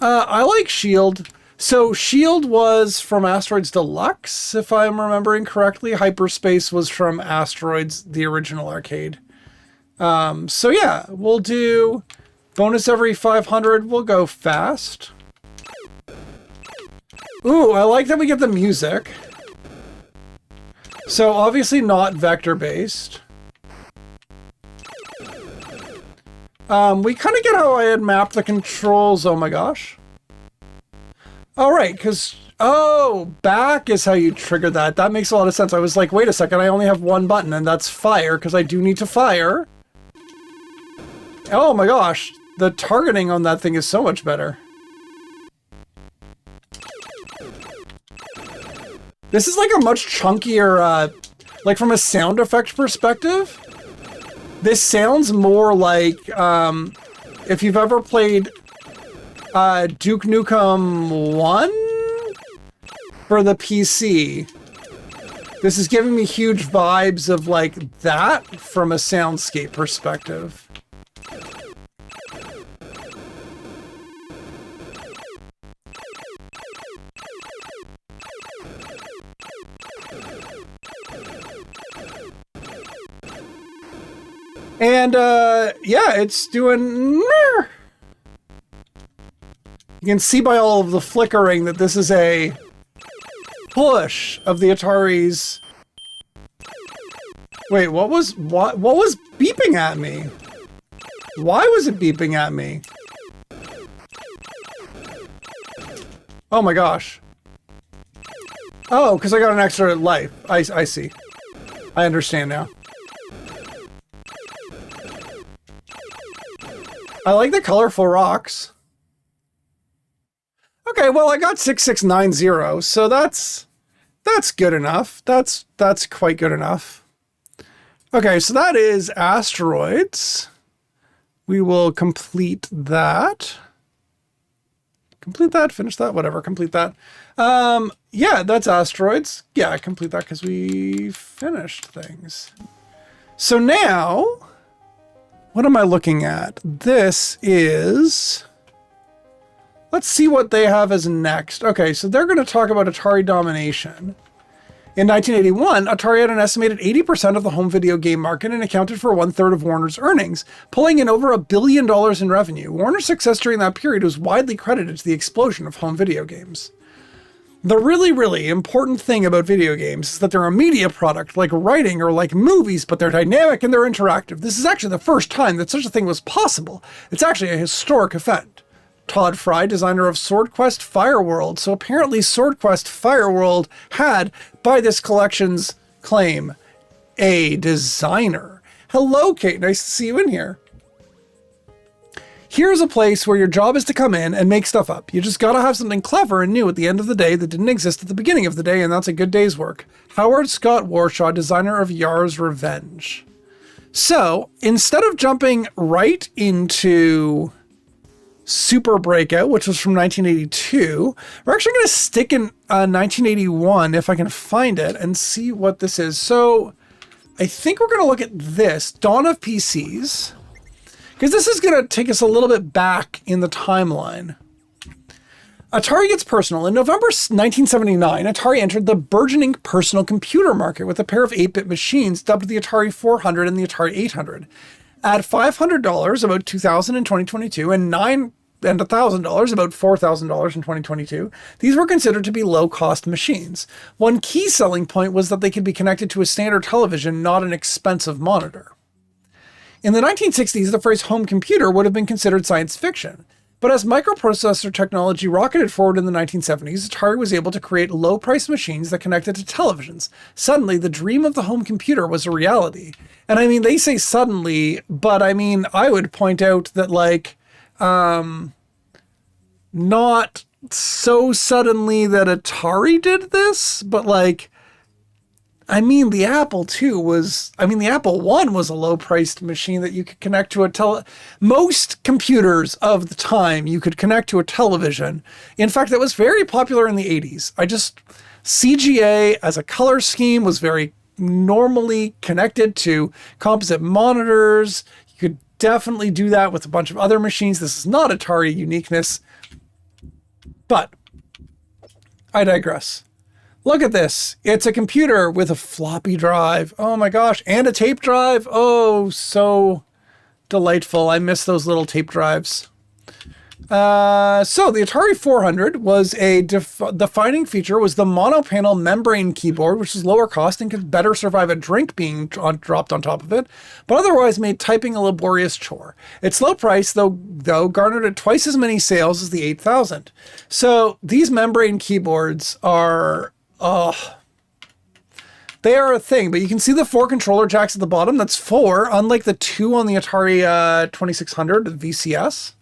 I like Shield. So Shield was from Asteroids Deluxe, if I'm remembering correctly. Hyperspace was from Asteroids, the original arcade. So yeah, we'll do bonus every 500. We'll go fast. Ooh, I like that we get the music. So obviously not vector-based. We kind of get how I had mapped the controls. Oh my gosh. All right, because, oh, back is how you trigger that. That makes a lot of sense. I was like, wait a second, I only have one button, and that's fire, because I do need to fire. Oh my gosh, the targeting on that thing is so much better. This is like a much chunkier, like from a sound effect perspective, this sounds more like, if you've ever played Duke Nukem 1 for the PC. This is giving me huge vibes of like that from a soundscape perspective. And yeah, it's doing... You can see by all of the flickering that this is a push of the Atari's... Wait, what was beeping at me? Why was it beeping at me? Oh my gosh. Oh, because I got an extra life. I see. I understand now. I like the colorful rocks. Okay, well, I got 6690, so that's good enough. That's quite good enough. Okay, so that is Asteroids. We will complete that. Complete that, finish that, whatever, complete that. Yeah, that's Asteroids. Yeah, complete that because we finished things. So now, what am I looking at? This is... Let's see what they have as next. Okay, so they're going to talk about Atari domination. In 1981, Atari had an estimated 80% of the home video game market and accounted for 1/3 of Warner's earnings, pulling in over $1 billion in revenue. Warner's success during that period was widely credited to the explosion of home video games. The really, really important thing about video games is that they're a media product like writing or like movies, but they're dynamic and they're interactive. This is actually the first time that such a thing was possible. It's actually a historic event. Todd Fry, designer of Sword Quest Fireworld. So apparently Sword Quest Fireworld had, by this collection's claim, a designer. Hello, Kate. Nice to see you in here. Here's a place where your job is to come in and make stuff up. You just gotta have something clever and new at the end of the day that didn't exist at the beginning of the day, and that's a good day's work. Howard Scott Warshaw, designer of Yar's Revenge. So, instead of jumping right into Super Breakout, which was from 1982, we're actually going to stick in 1981, if I can find it, and see what this is. So, I think we're going to look at this, Dawn of PCs, because this is going to take us a little bit back in the timeline. Atari gets personal. In November 1979, Atari entered the burgeoning personal computer market with a pair of 8-bit machines dubbed the Atari 400 and the Atari 800. At $500, about $2,000 in 2022, and $1,000, about $4,000 in 2022, these were considered to be low-cost machines. One key selling point was that they could be connected to a standard television, not an expensive monitor. In the 1960s, the phrase home computer would have been considered science fiction. But as microprocessor technology rocketed forward in the 1970s, Atari was able to create low-priced machines that connected to televisions. Suddenly, the dream of the home computer was a reality. And I mean, they say suddenly, but I mean, I would point out that, like, not so suddenly that Atari did this, but like, I mean, the Apple II was, the Apple I was a low-priced machine that you could connect to most computers of the time you could connect to a television. In fact, that was very popular in the 80s. CGA as a color scheme was very normally connected to composite monitors. You could definitely do that with a bunch of other machines. This is not Atari uniqueness, but I digress. Look at this. It's a computer with a floppy drive. Oh my gosh. And a tape drive. Oh, so delightful. I miss those little tape drives. So the Atari 400 was a defining feature was the mono-panel membrane keyboard, which is lower cost and could better survive a drink being dropped on top of it, but otherwise made typing a laborious chore. Its low price, though garnered it twice as many sales as the 8000. So these membrane keyboards are... they are a thing, but you can see the 4 controller jacks at the bottom. That's 4, unlike the 2 on the Atari 2600 VCS.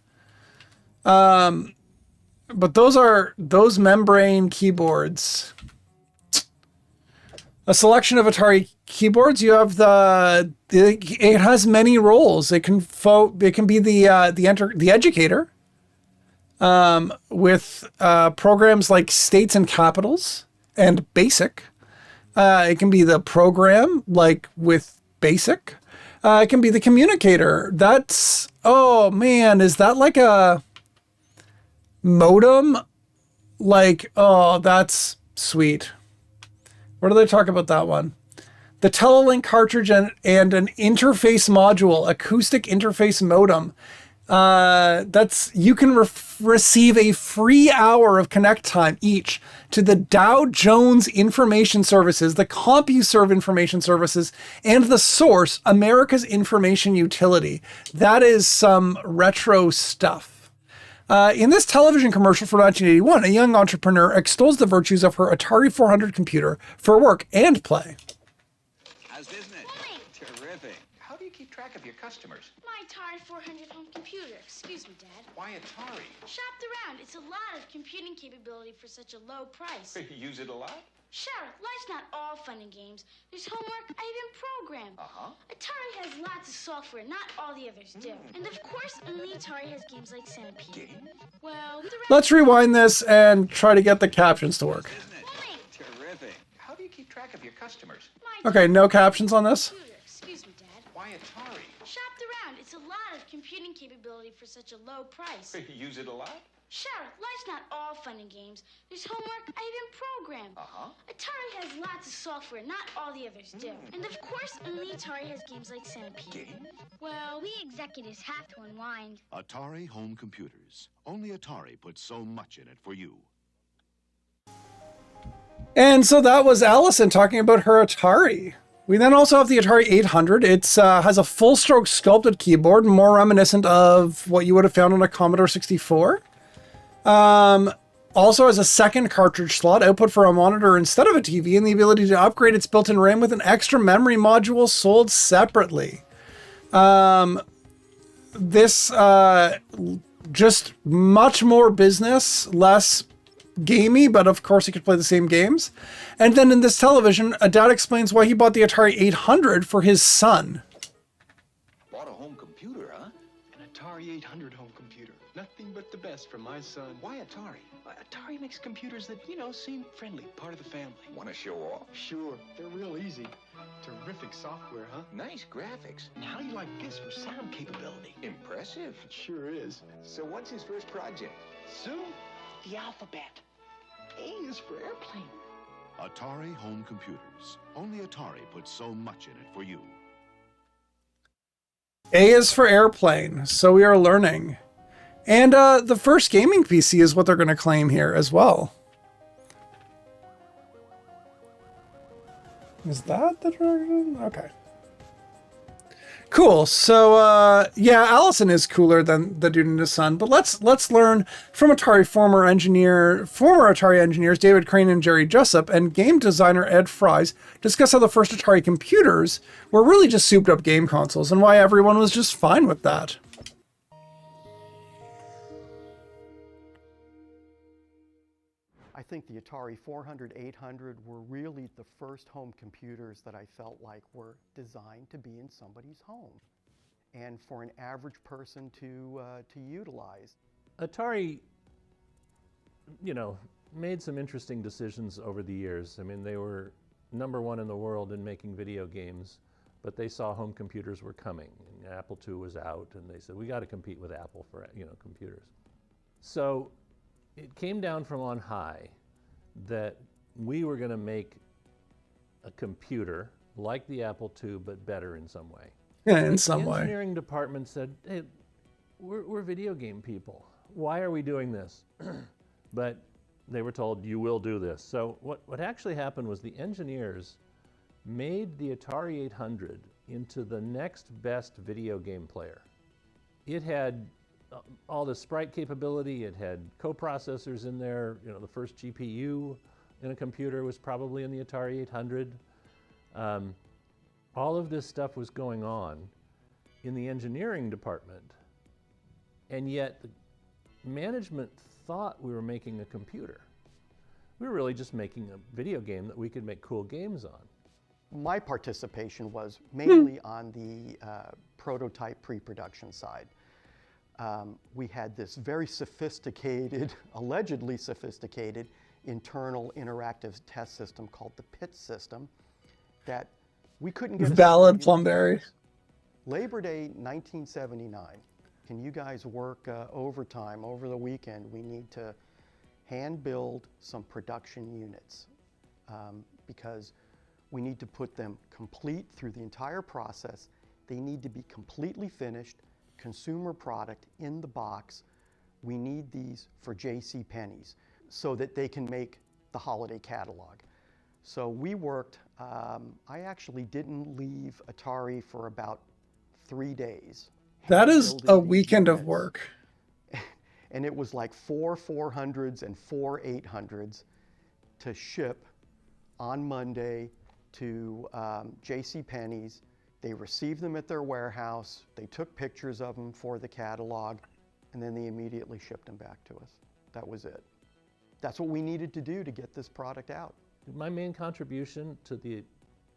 But those membrane keyboards. A selection of Atari keyboards. You have it has many roles. It can be the educator, with programs like States and Capitals and Basic. It can be the program, like with Basic. It can be the communicator. That's, oh man, is that like a modem? Like, oh, that's sweet. Where do they talk about that one? The Telelink cartridge and an interface module, acoustic interface modem. You can receive a free hour of connect time each to the Dow Jones Information Services, the CompuServe Information Services, and the Source, America's Information Utility. That is some retro stuff. In this television commercial for 1981, a young entrepreneur extols the virtues of her Atari 400 computer for work and play. How's business? Terrific. How do you keep track of your customers? My Atari 400 home computer. Excuse me, Dad. Why Atari? Shopped around. It's a lot of computing capability for such a low price. You use it a lot? Sure, life's not all fun and games. There's homework I even program. Uh-huh. Atari has lots of software, not all the others do. And of course, only Atari has games like Centipede. Game? Well, Let's rewind this and try to get the captions to work. Terrific. How do you keep track of your customers? Okay, no captions on this? Excuse me, Dad. Why Atari? Shopped around. It's a lot of computing capability for such a low price. You use it a lot? Sure, life's not all fun and games. There's homework I even program. Uh-huh. Atari has lots of software, not all the others do. And of course, only Atari has games like Centipede. Game? Well, we executives have to unwind. Atari home computers. Only Atari puts so much in it for you. And so that was Allison talking about her Atari. We then also have the Atari 800. It has a full-stroke sculpted keyboard, more reminiscent of what you would have found on a Commodore 64. Also has a second cartridge slot, output for a monitor instead of a TV, and the ability to upgrade its built-in RAM with an extra memory module sold separately. This just much more business, less gamey, but of course you could play the same games. And then in this television, a dad explains why he bought the Atari 800 for his son. Bought a home computer, huh? An Atari 800 home computer. Nothing but the best for my son. Why Atari? Atari makes computers that, seem friendly, part of the family. Want to show off? Sure, they're real easy. Terrific software, huh? Nice graphics. And how do you like this for sound capability? Impressive. It sure is. So what's his first project? Soon, the alphabet. A is for airplane. Atari home computers. Only Atari puts so much in it for you. A is for airplane, so we are learning. And the first gaming PC is what they're going to claim here as well. Is that the direction? Okay. Cool. So yeah, Allison is cooler than the dude and his son. But let's learn from Atari former Atari engineers David Crane and Jerry Jessup, and game designer Ed Fries discuss how the first Atari computers were really just souped up game consoles and why everyone was just fine with that. I think the Atari 400, 800 were really the first home computers that I felt like were designed to be in somebody's home and for an average person to utilize. Atari, made some interesting decisions over the years. I mean, they were #1 in the world in making video games, but they saw home computers were coming. And Apple II was out, and they said, we got to compete with Apple for computers. So it came down from on high that we were going to make a computer like the Apple II, but better in some way. Yeah, in some way. The engineering department said, hey, we're video game people. Why are we doing this? But they were told, you will do this. So what actually happened was the engineers made the Atari 800 into the next best video game player. It had all the sprite capability, it had coprocessors in there. The first GPU in a computer was probably in the Atari 800. All of this stuff was going on in the engineering department, and yet the management thought we were making a computer. We were really just making a video game that we could make cool games on. My participation was mainly on the prototype pre-production side. We had this very sophisticated, allegedly sophisticated, internal interactive test system called the PIT system that we couldn't get. Valid Plumberry. Labor Day 1979. Can you guys work overtime over the weekend? We need to hand build some production units because we need to put them complete through the entire process. They need to be completely finished, consumer product in the box. We need these for J.C. Penney's so that they can make the holiday catalog. So we worked, I actually didn't leave Atari for about 3 days. That is a weekend of work. And it was like 4 400s and 4 800s to ship on Monday to J.C. Penney's. They received them at their warehouse. They took pictures of them for the catalog, and then they immediately shipped them back to us. That was it. That's what we needed to do to get this product out. My main contribution to the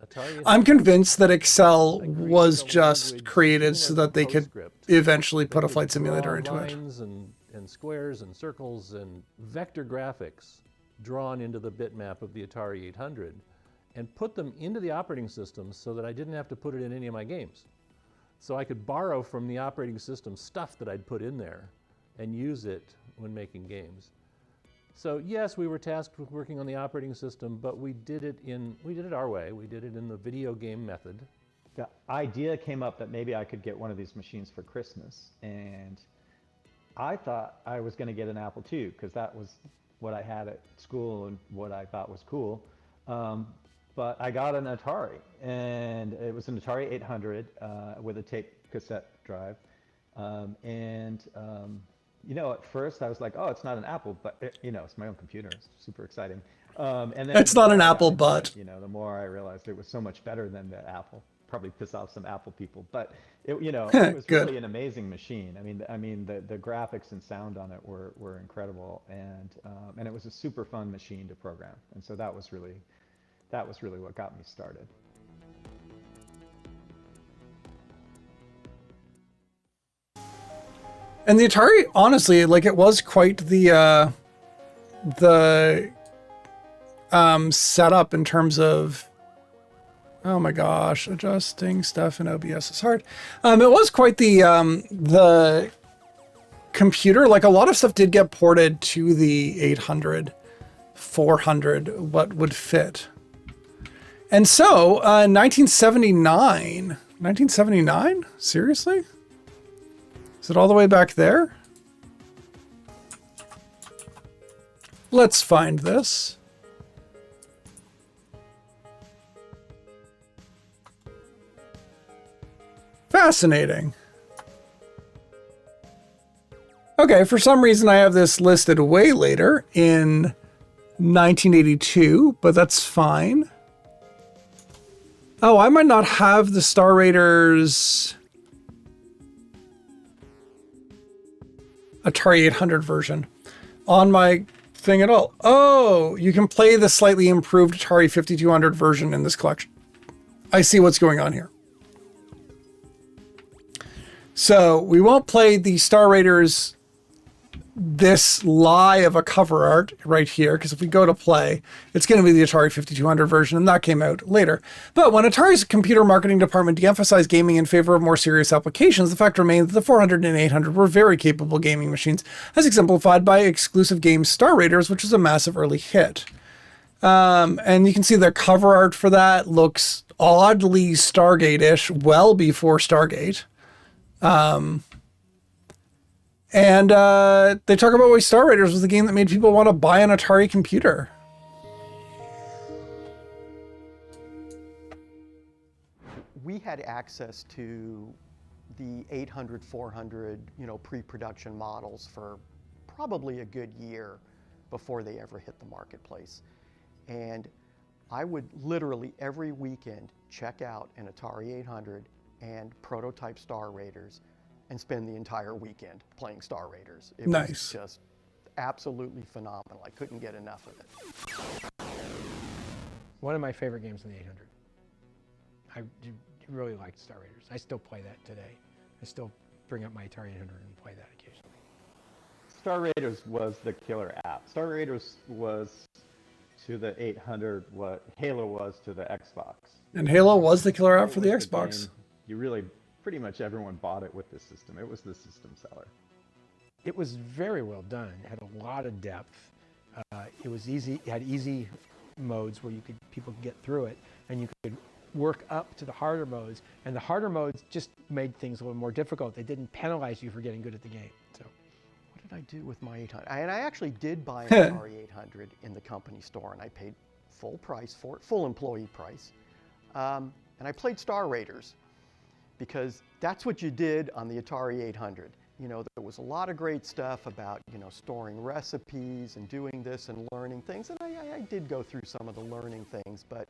Atari... I'm convinced that Excel was just created so that they could eventually put a flight simulator into it. Lines and squares and circles and vector graphics drawn into the bitmap of the Atari 800 and put them into the operating system so that I didn't have to put it in any of my games. So I could borrow from the operating system stuff that I'd put in there and use it when making games. So yes, we were tasked with working on the operating system, but we did it our way. We did it in the video game method. The idea came up that maybe I could get one of these machines for Christmas, and I thought I was going to get an Apple II because that was what I had at school and what I thought was cool. But I got an Atari, and it was an Atari 800 with a tape cassette drive. you know, at first I was like, oh, it's not an Apple, but you know, it's my own computer. It's super exciting. And then It's the not more an I got Apple, into but it, you know, the more I realized it was so much better than the Apple. Probably piss off some Apple people, but it, you know, it was good. really an amazing machine. I mean, the graphics and sound on it were incredible, and it was a super fun machine to program. And so that was really what got me started. And the Atari, honestly, like it was quite the setup in terms of, oh my gosh, adjusting stuff in OBS is hard. It was quite the computer. Like a lot of stuff did get ported to the 800, 400, what would fit. And so, 1979, seriously? Is it all the way back there? Let's find this. Fascinating. Okay, for some reason I have this listed way later in 1982, but that's fine. Oh, I might not have the Star Raiders Atari 800 version on my thing at all. Oh, you can play the slightly improved Atari 5200 version in this collection. I see what's going on here. So we won't play the Star Raiders, this lie of a cover art right here, because if we go to play, it's going to be the Atari 5200 version, and that came out later. But when Atari's computer marketing department de-emphasized gaming in favor of more serious applications, the fact remained that the 400 and 800 were very capable gaming machines, as exemplified by exclusive game Star Raiders, which was a massive early hit. And you can see the cover art for that looks oddly Stargate-ish, well before Stargate. And they talk about why Star Raiders was the game that made people want to buy an Atari computer. We had access to the 800, 400, you know, pre-production models for probably a good year before they ever hit the marketplace. And I would literally every weekend check out an Atari 800 and prototype Star Raiders and spend the entire weekend playing Star Raiders. It was just absolutely phenomenal. I couldn't get enough of it. One of my favorite games in the 800. I really liked Star Raiders. I still play that today. I still bring up my Atari 800 and play that occasionally. Star Raiders was the killer app. Star Raiders was to the 800 what Halo was to the Xbox. And Halo was the killer app for the Xbox. You really, pretty much everyone bought it with the system. It was the system seller. It was very well done. It had a lot of depth. It was easy. It had easy modes where people could get through it, and you could work up to the harder modes. And the harder modes just made things a little more difficult. They didn't penalize you for getting good at the game. So, what did I do with my 800? And I actually did buy an Atari 800 in the company store, and I paid full price for it, full employee price. And I played Star Raiders, because that's what you did on the Atari 800. You know, there was a lot of great stuff about, you know, storing recipes and doing this and learning things. And I did go through some of the learning things, but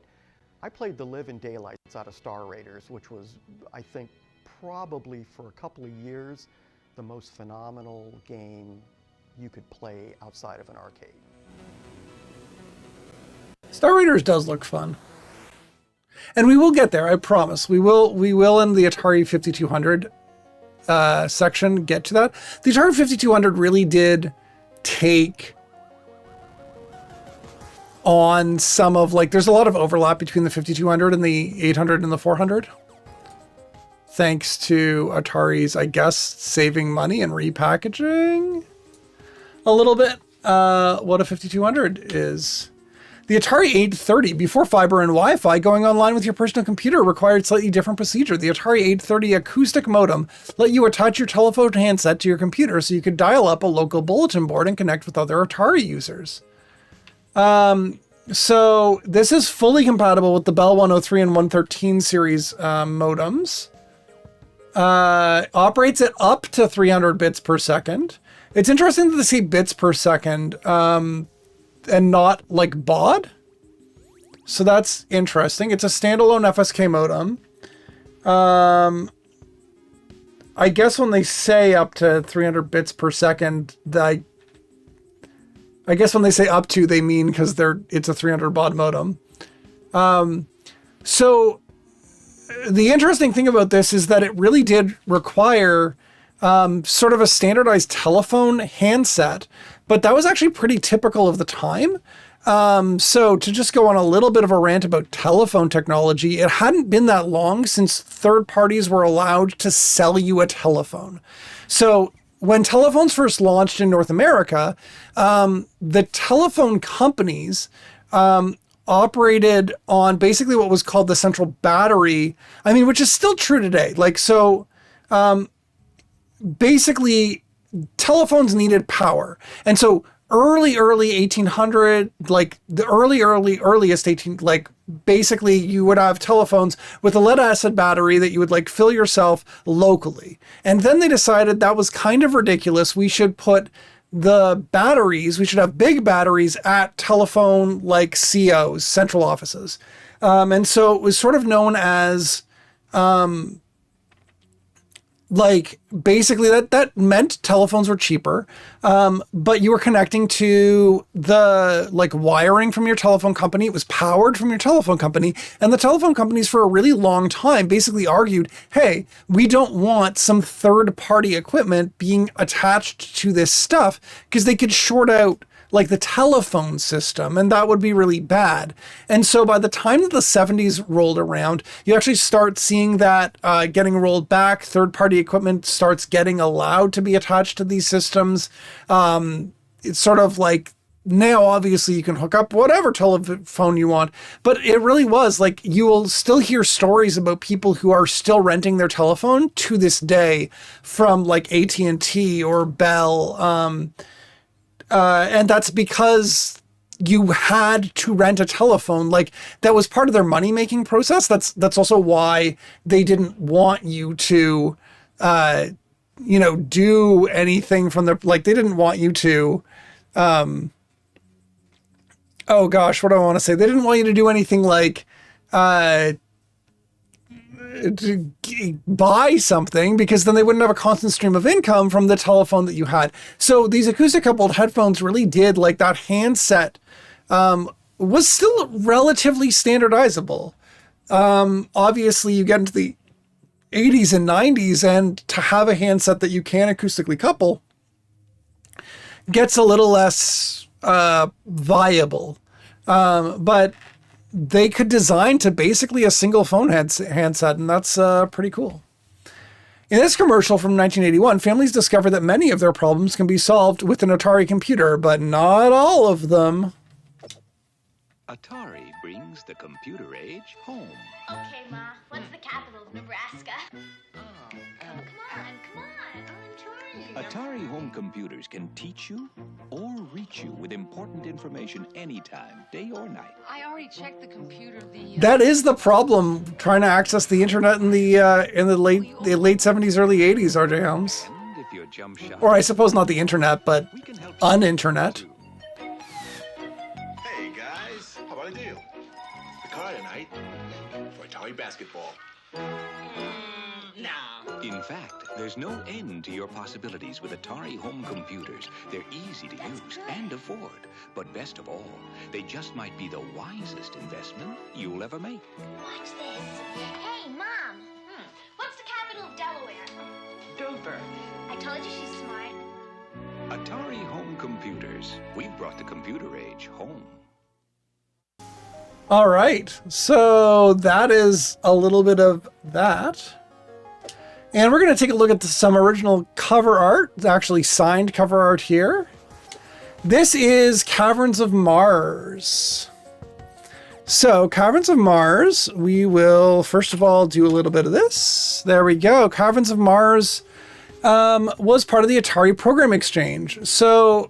I played the living daylights out of Star Raiders, which was, I think, probably for a couple of years, the most phenomenal game you could play outside of an arcade. Star Raiders does look fun. And we will get there, I promise. We will in the Atari 5200 section get to that. The Atari 5200 really did take on some of, like, there's a lot of overlap between the 5200 and the 800 and the 400. Thanks to Atari's, I guess, saving money and repackaging a little bit what a 5200 is. The Atari 830, before fiber and Wi-Fi, going online with your personal computer required slightly different procedure. The Atari 830 acoustic modem let you attach your telephone handset to your computer so you could dial up a local bulletin board and connect with other Atari users. So this is fully compatible with the Bell 103 and 113 series modems. Operates at up to 300 bits per second. It's interesting that they say bits per second, and not like baud. So that's interesting. It's a standalone FSK modem. I guess when they say up to 300 bits per second, I guess when they say up to, they mean because it's a 300 baud modem. So the interesting thing about this is that it really did require sort of a standardized telephone handset, but that was actually pretty typical of the time. So to just go on a little bit of a rant about telephone technology, it hadn't been that long since third parties were allowed to sell you a telephone. So when telephones first launched in North America, the telephone companies operated on basically what was called the central battery. I mean, which is still true today. Like, so basically telephones needed power. And so early 1800, like the earliest 18, like basically you would have telephones with a lead acid battery that you would like fill yourself locally. And then they decided that was kind of ridiculous. We should put the batteries, we should have big batteries at telephone like COs, central offices. And so it was sort of known as, like basically that meant telephones were cheaper, but you were connecting to the like wiring from your telephone company. It was powered from your telephone company, and the telephone companies for a really long time basically argued, hey, we don't want some third party equipment being attached to this stuff because they could short out like the telephone system, and that would be really bad. And so by the time that the 70s rolled around, you actually start seeing that getting rolled back. Third-party equipment starts getting allowed to be attached to these systems. It's sort of like now, obviously, you can hook up whatever telephone you want, but it really was like you will still hear stories about people who are still renting their telephone to this day from like AT&T or Bell. And that's because you had to rent a telephone. Like that was part of their money-making process. That's also why they didn't want you to, do anything from their, like they didn't want you to, oh gosh, what do I want to say? They didn't want you to do anything like, to buy something, because then they wouldn't have a constant stream of income from the telephone that you had. So these acoustic coupled headphones really did, like that handset was still relatively standardizable. Obviously you get into the 80s and 90s, and to have a handset that you can acoustically couple gets a little less viable. But they could design to basically a single phone handset, and that's pretty cool. In this commercial from 1981, families discover that many of their problems can be solved with an Atari computer, but not all of them. Atari brings the computer age home. Okay, Ma, what's the capital of Nebraska? Come on. I'm trying. Atari home computers can teach you or reach you with important information anytime, day or night. I already checked the computer. That is the problem, trying to access the internet in the late 70s, early 80s, RJ Helms. And if you're jump shot, or I suppose not the internet, but un-internet. Hey guys, how about a deal? The car tonight for Atari basketball. In fact, there's no end to your possibilities with Atari home computers. They're easy to use and afford. But best of all, they just might be the wisest investment you'll ever make. Watch this. Hey, Mom. What's the capital of Delaware? Dover. I told you she's smart. Atari home computers. We've brought the computer age home. All right, so that is a little bit of that. And we're going to take a look at some original cover art. It's actually signed cover art here. This is Caverns of Mars. So Caverns of Mars, we will first of all do a little bit of this. There we go. Caverns of Mars was part of the Atari Program Exchange. So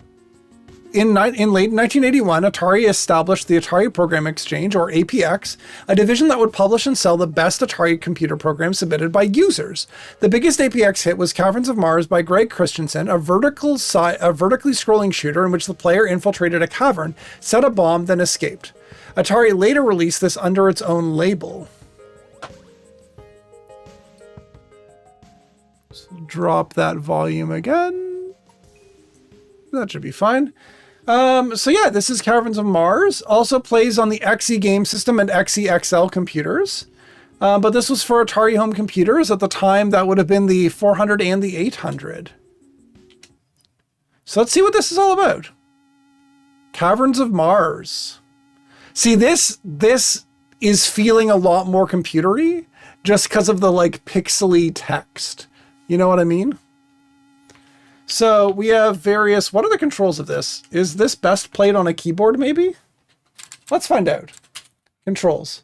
in late 1981, Atari established the Atari Program Exchange, or APX, a division that would publish and sell the best Atari computer programs submitted by users. The biggest APX hit was Caverns of Mars by Greg Christensen, a vertically scrolling shooter in which the player infiltrated a cavern, set a bomb, then escaped. Atari later released this under its own label. So drop that volume again. That should be fine. So yeah, this is Caverns of Mars. Also plays on the XE game system and XE XL computers. But this was for Atari home computers. At the time, that would have been the 400 and the 800. So let's see what this is all about. Caverns of Mars. See, this is feeling a lot more computery just because of the like pixely text. You know what I mean? So we have various, what are the controls of this? Is this best played on a keyboard maybe? Let's find out. Controls.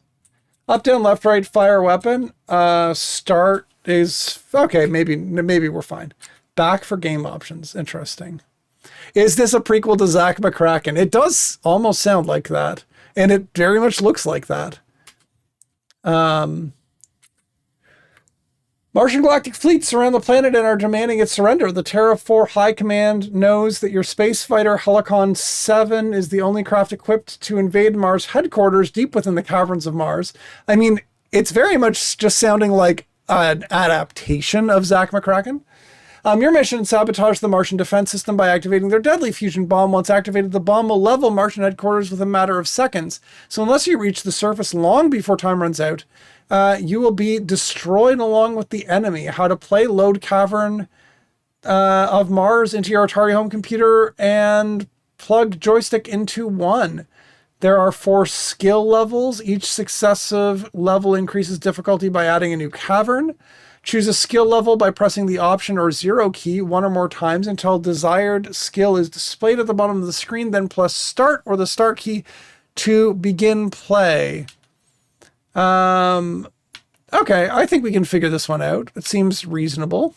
Up, down, left, right, fire weapon. Start is, okay, maybe we're fine. Back for game options, interesting. Is this a prequel to Zach McCracken? It does almost sound like that. And it very much looks like that. Martian galactic fleets surround the planet and are demanding its surrender. The Terra 4 High Command knows that your space fighter Helicon 7 is the only craft equipped to invade Mars headquarters deep within the caverns of Mars. I mean, it's very much just sounding like an adaptation of Zach McCracken. Your mission, sabotage the Martian defense system by activating their deadly fusion bomb. Once activated, the bomb will level Martian headquarters within a matter of seconds. So unless you reach the surface long before time runs out, you will be destroyed along with the enemy. How to play, load Cavern of Mars into your Atari home computer and plug joystick into one. There are 4 skill levels. Each successive level increases difficulty by adding a new cavern. Choose a skill level by pressing the Option or 0 key 1 or more times until desired skill is displayed at the bottom of the screen, then press Start or the Start key to begin play. Okay, I think we can figure this one out. It seems reasonable.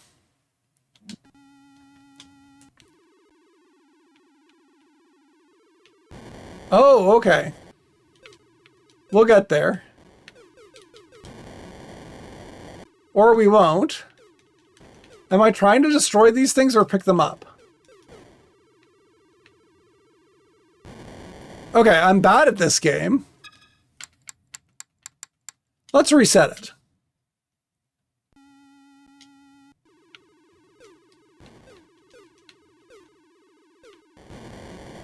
Oh, okay. We'll get there. Or we won't. Am I trying to destroy these things or pick them up? Okay, I'm bad at this game. Let's reset it.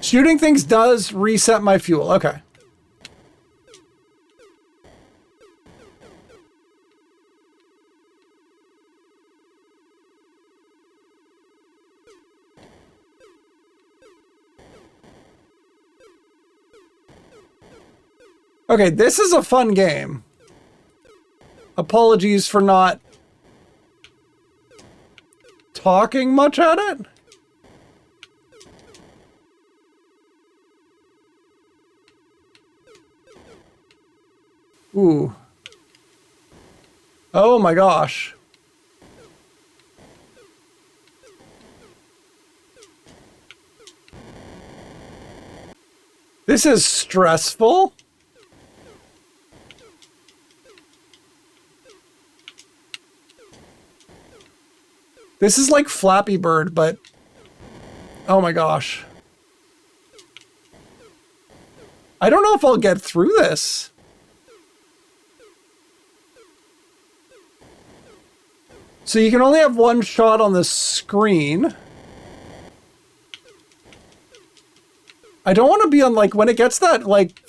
Shooting things does reset my fuel. Okay. Okay, this is a fun game. Apologies for not talking much at it. Ooh. Oh my gosh. This is stressful. This is like Flappy Bird, but oh my gosh. I don't know if I'll get through this. So you can only have one shot on the screen. I don't want to be on, like, when it gets that, like,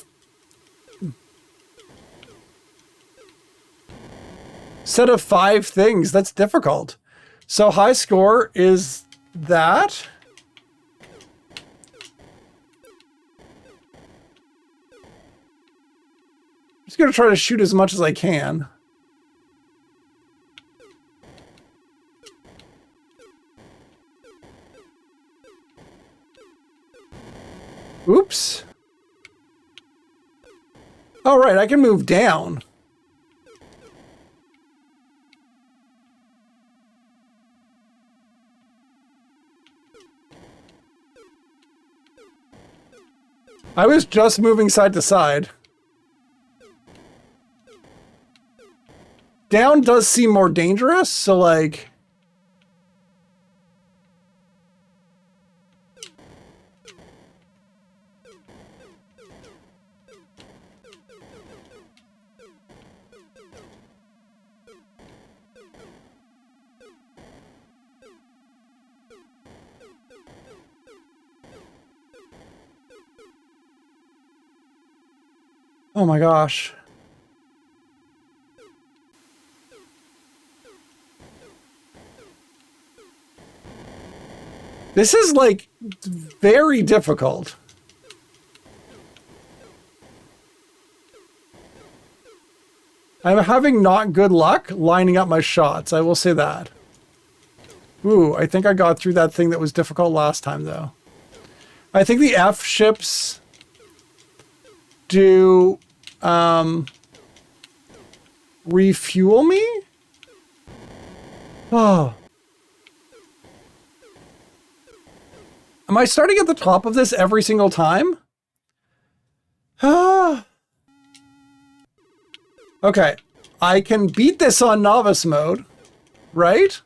set of 5 things, that's difficult. So high score is that. I'm just going to try to shoot as much as I can. Oops. All right, I can move down. I was just moving side to side. Down does seem more dangerous, so like... Oh my gosh. This is like very difficult. I'm having not good luck lining up my shots, I will say that. Ooh, I think I got through that thing that was difficult last time though. I think the F ships do refuel me? Oh. Am I starting at the top of this every single time? Ah. Okay, I can beat this on novice mode, right?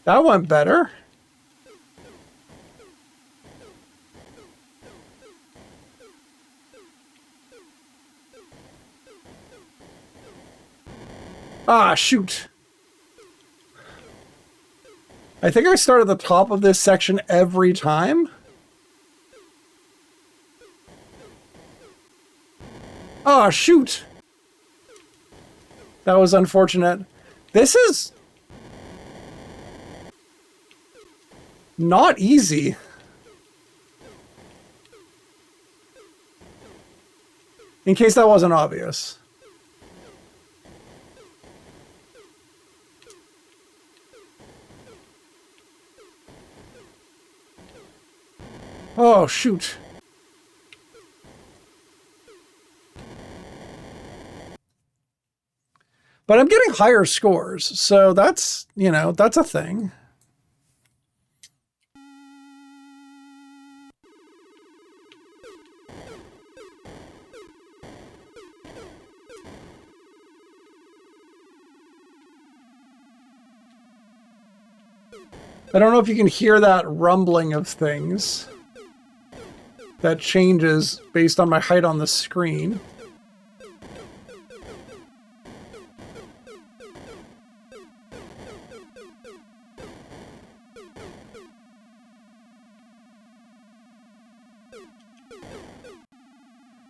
That went better. Ah, shoot. I think I start at the top of this section every time. Ah, shoot. That was unfortunate. This is not easy. In case that wasn't obvious. Oh, shoot. But I'm getting higher scores, so that's, you know, that's a thing. I don't know if you can hear that rumbling of things. That changes based on my height on the screen.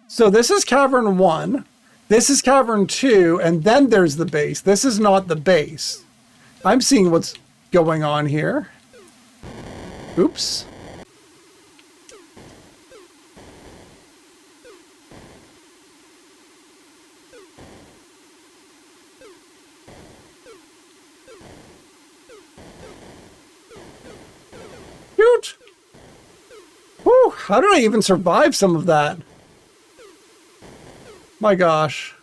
So this is Cavern 1, this is Cavern 2, and then there's the base. This is not the base. I'm seeing what's going on here. Oops. Shoot! Whew, how did I even survive some of that? My gosh.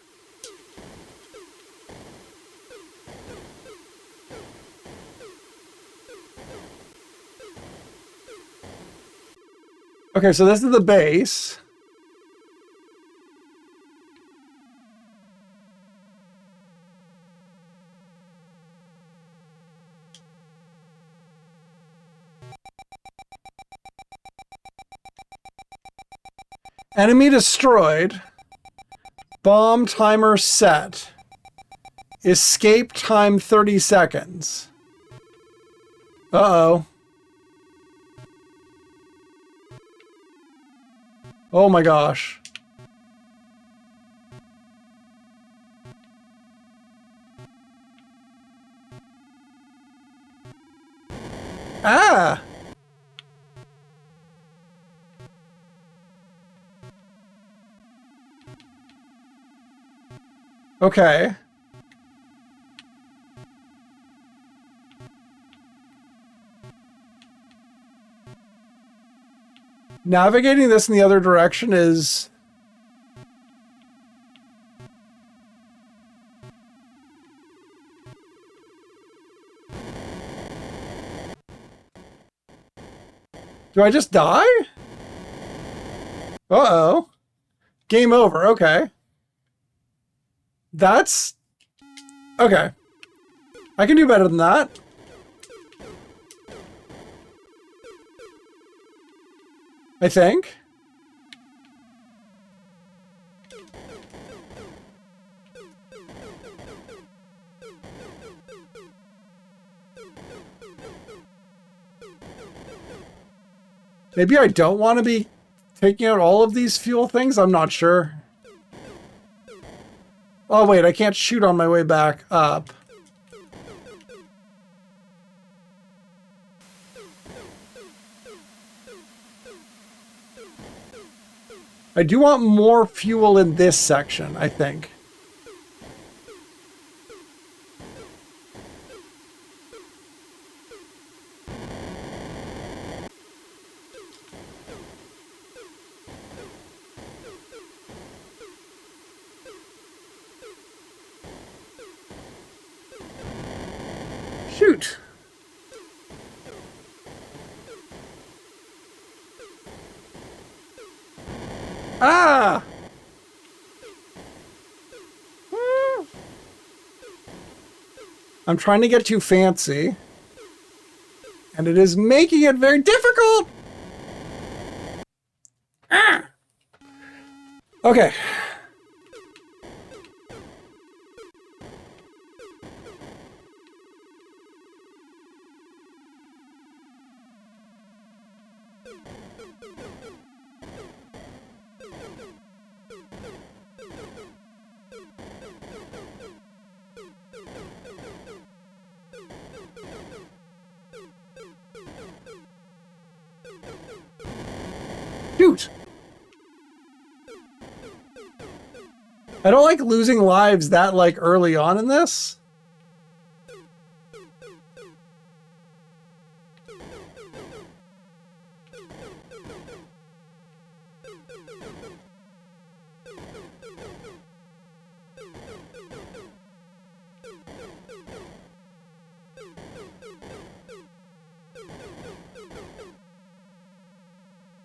Okay, so this is the base. Enemy destroyed. Bomb timer set. Escape time 30 seconds. Uh-oh. Oh my gosh. Yeah. Okay. Navigating this in the other direction is... Do I just die? Uh-oh. Game over. Okay. That's... Okay. I can do better than that. I think. Maybe I don't want to be taking out all of these fuel things? I'm not sure. Oh, wait, I can't shoot on my way back up. I do want more fuel in this section, I think. Shoot. Ah! I'm trying to get too fancy. And it is making it very difficult! Ah! Okay. Shoot! I don't like losing lives that, like, early on in this.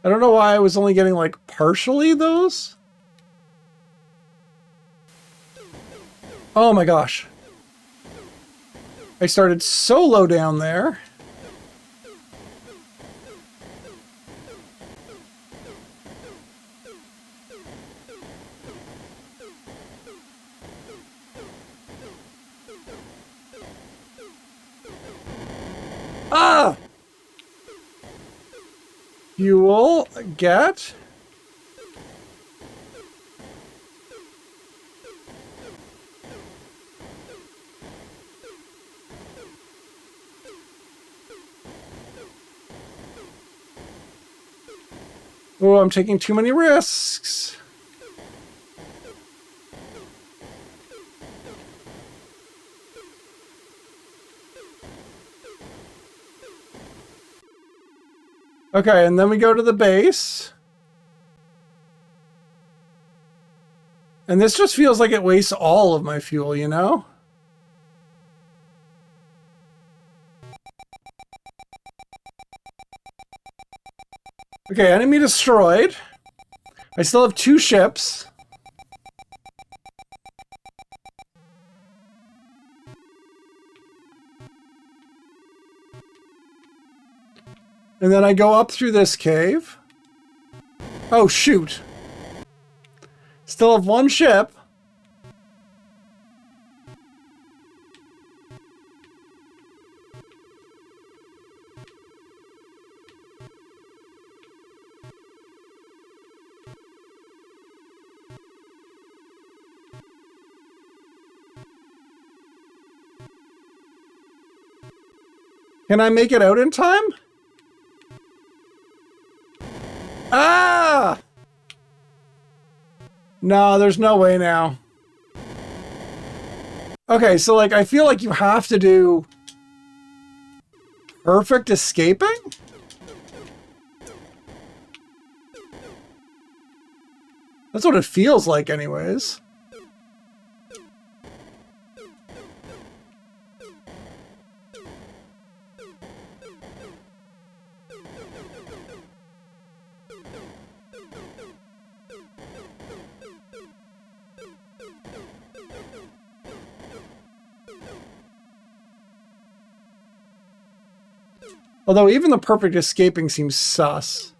I don't know why I was only getting, like, partially those. Oh my gosh. I started so low down there. Ah! Fuel, get. Oh, I'm taking too many risks. Okay, and then we go to the base. And this just feels like it wastes all of my fuel, you know? Okay, enemy destroyed. I still have 2 ships. And then I go up through this cave. Oh, shoot. Still have 1 ship. Can I make it out in time? No, there's no way now. Okay, so like I feel like you have to do perfect escaping? That's what it feels like anyways. Although even the perfect escaping seems sus.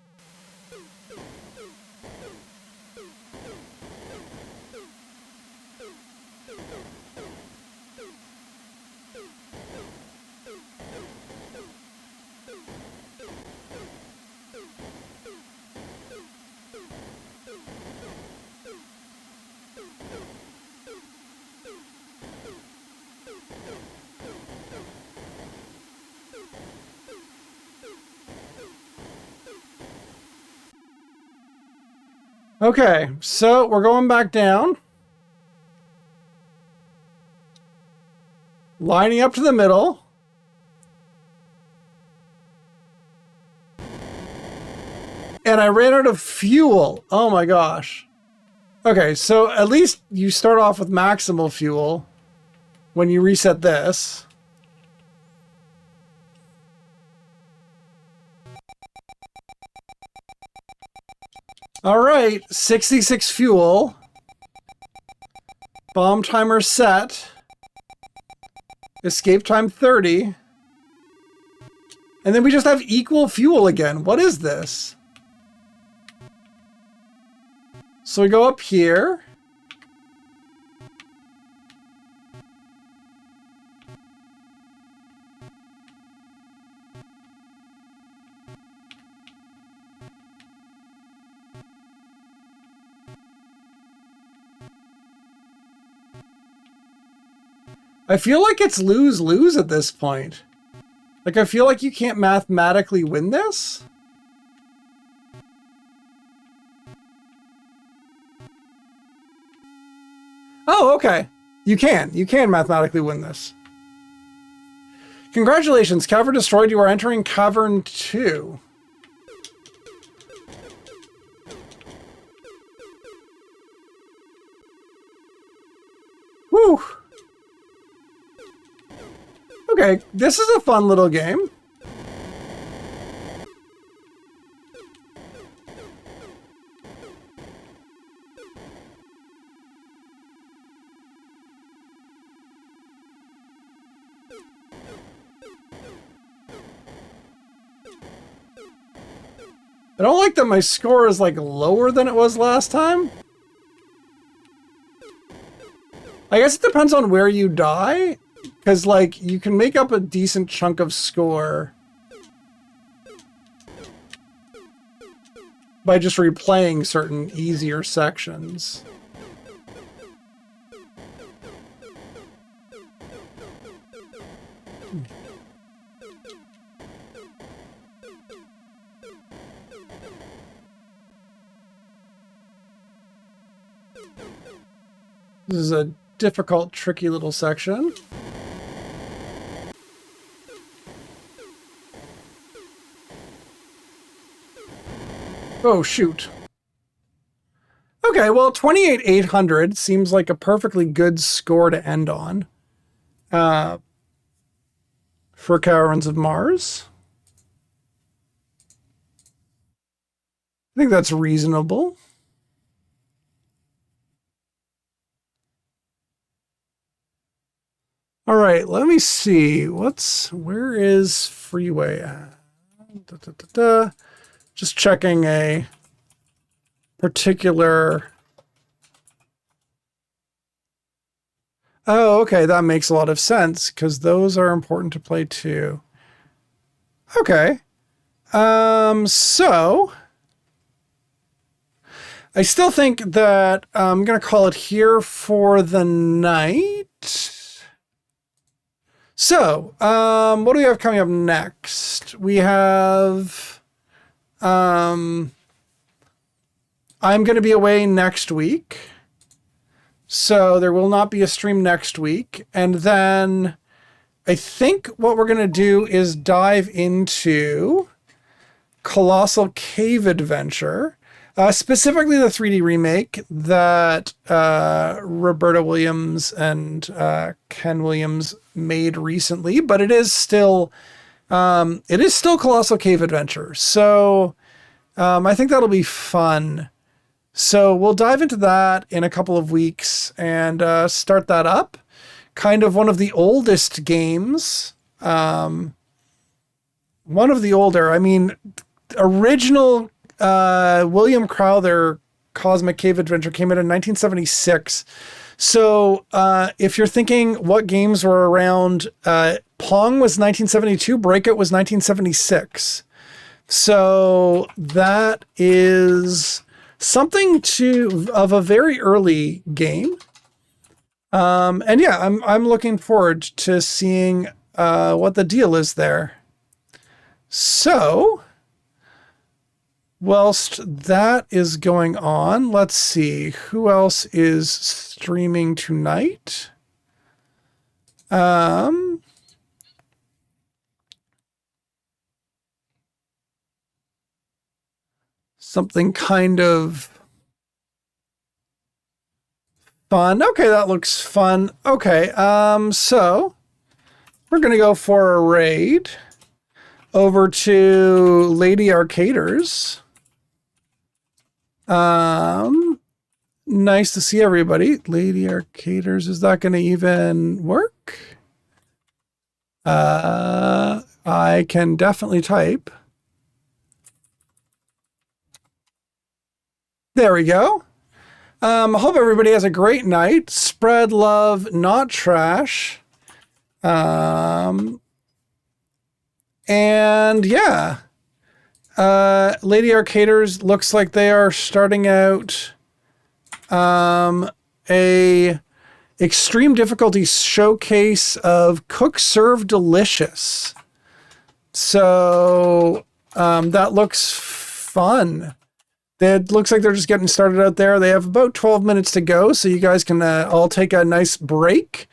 Okay, so we're going back down. Lining up to the middle. And I ran out of fuel. Oh my gosh. Okay, so at least you start off with maximal fuel when you reset this. All right, 66 fuel. Bomb timer set. Escape time 30. And then we just have equal fuel again. What is this? So we go up here. I feel like it's lose-lose at this point. Like, I feel like you can't mathematically win this. Oh, okay. You can. You can mathematically win this. Congratulations, Cavern destroyed. You are entering Cavern 2. Whew. Okay, this is a fun little game. I don't like that my score is like lower than it was last time. I guess it depends on where you die. Because, like, you can make up a decent chunk of score by just replaying certain easier sections. This is a difficult, tricky little section. Oh, shoot. Okay, well, 28,800 seems like a perfectly good score to end on. For Caverns of Mars. I think that's reasonable. All right, let me see. Where is Freeway at? Just checking a particular... Oh, okay, that makes a lot of sense, because those are important to play too. Okay. So... I still think that I'm going to call it here for the night. So, what do we have coming up next? We have... I'm going to be away next week. So there will not be a stream next week. And then I think what we're going to do is dive into Colossal Cave Adventure, specifically the 3D remake that Roberta Williams and Ken Williams made recently, but it is still Colossal Cave Adventure. So I think that'll be fun. So we'll dive into that in a couple of weeks and start that up. Kind of one of the oldest games. One of the older, original William Crowther Cosmic Cave Adventure came out in 1976. So if you're thinking what games were around, Pong was 1972, Breakout was 1976. So that is something of a very early game. And yeah, I'm looking forward to seeing what the deal is there. So, whilst that is going on, let's see who else is streaming tonight. Something kind of fun. Okay, that looks fun. Okay, so we're gonna go for a raid over to Lady Arcaders. Nice to see everybody. Lady Arcaders, is that gonna even work? I can definitely type. There we go. Hope everybody has a great night. Spread love, not trash. And yeah, Lady Arcaders looks like they are starting out a extreme difficulty showcase of Cook Serve Delicious. So that looks fun. It looks like they're just getting started out there. They have about 12 minutes to go, so you guys can all take a nice break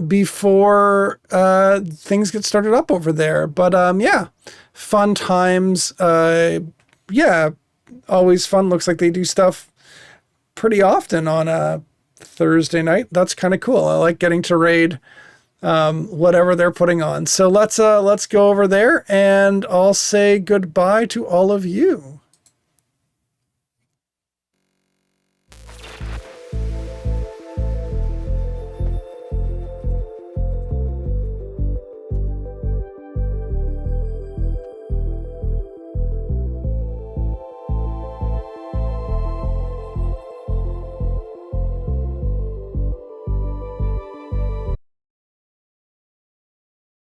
before things get started up over there. But yeah, fun times. Yeah, always fun. Looks like they do stuff pretty often on a Thursday night. That's kind of cool. I like getting to raid whatever they're putting on. So let's go over there, and I'll say goodbye to all of you.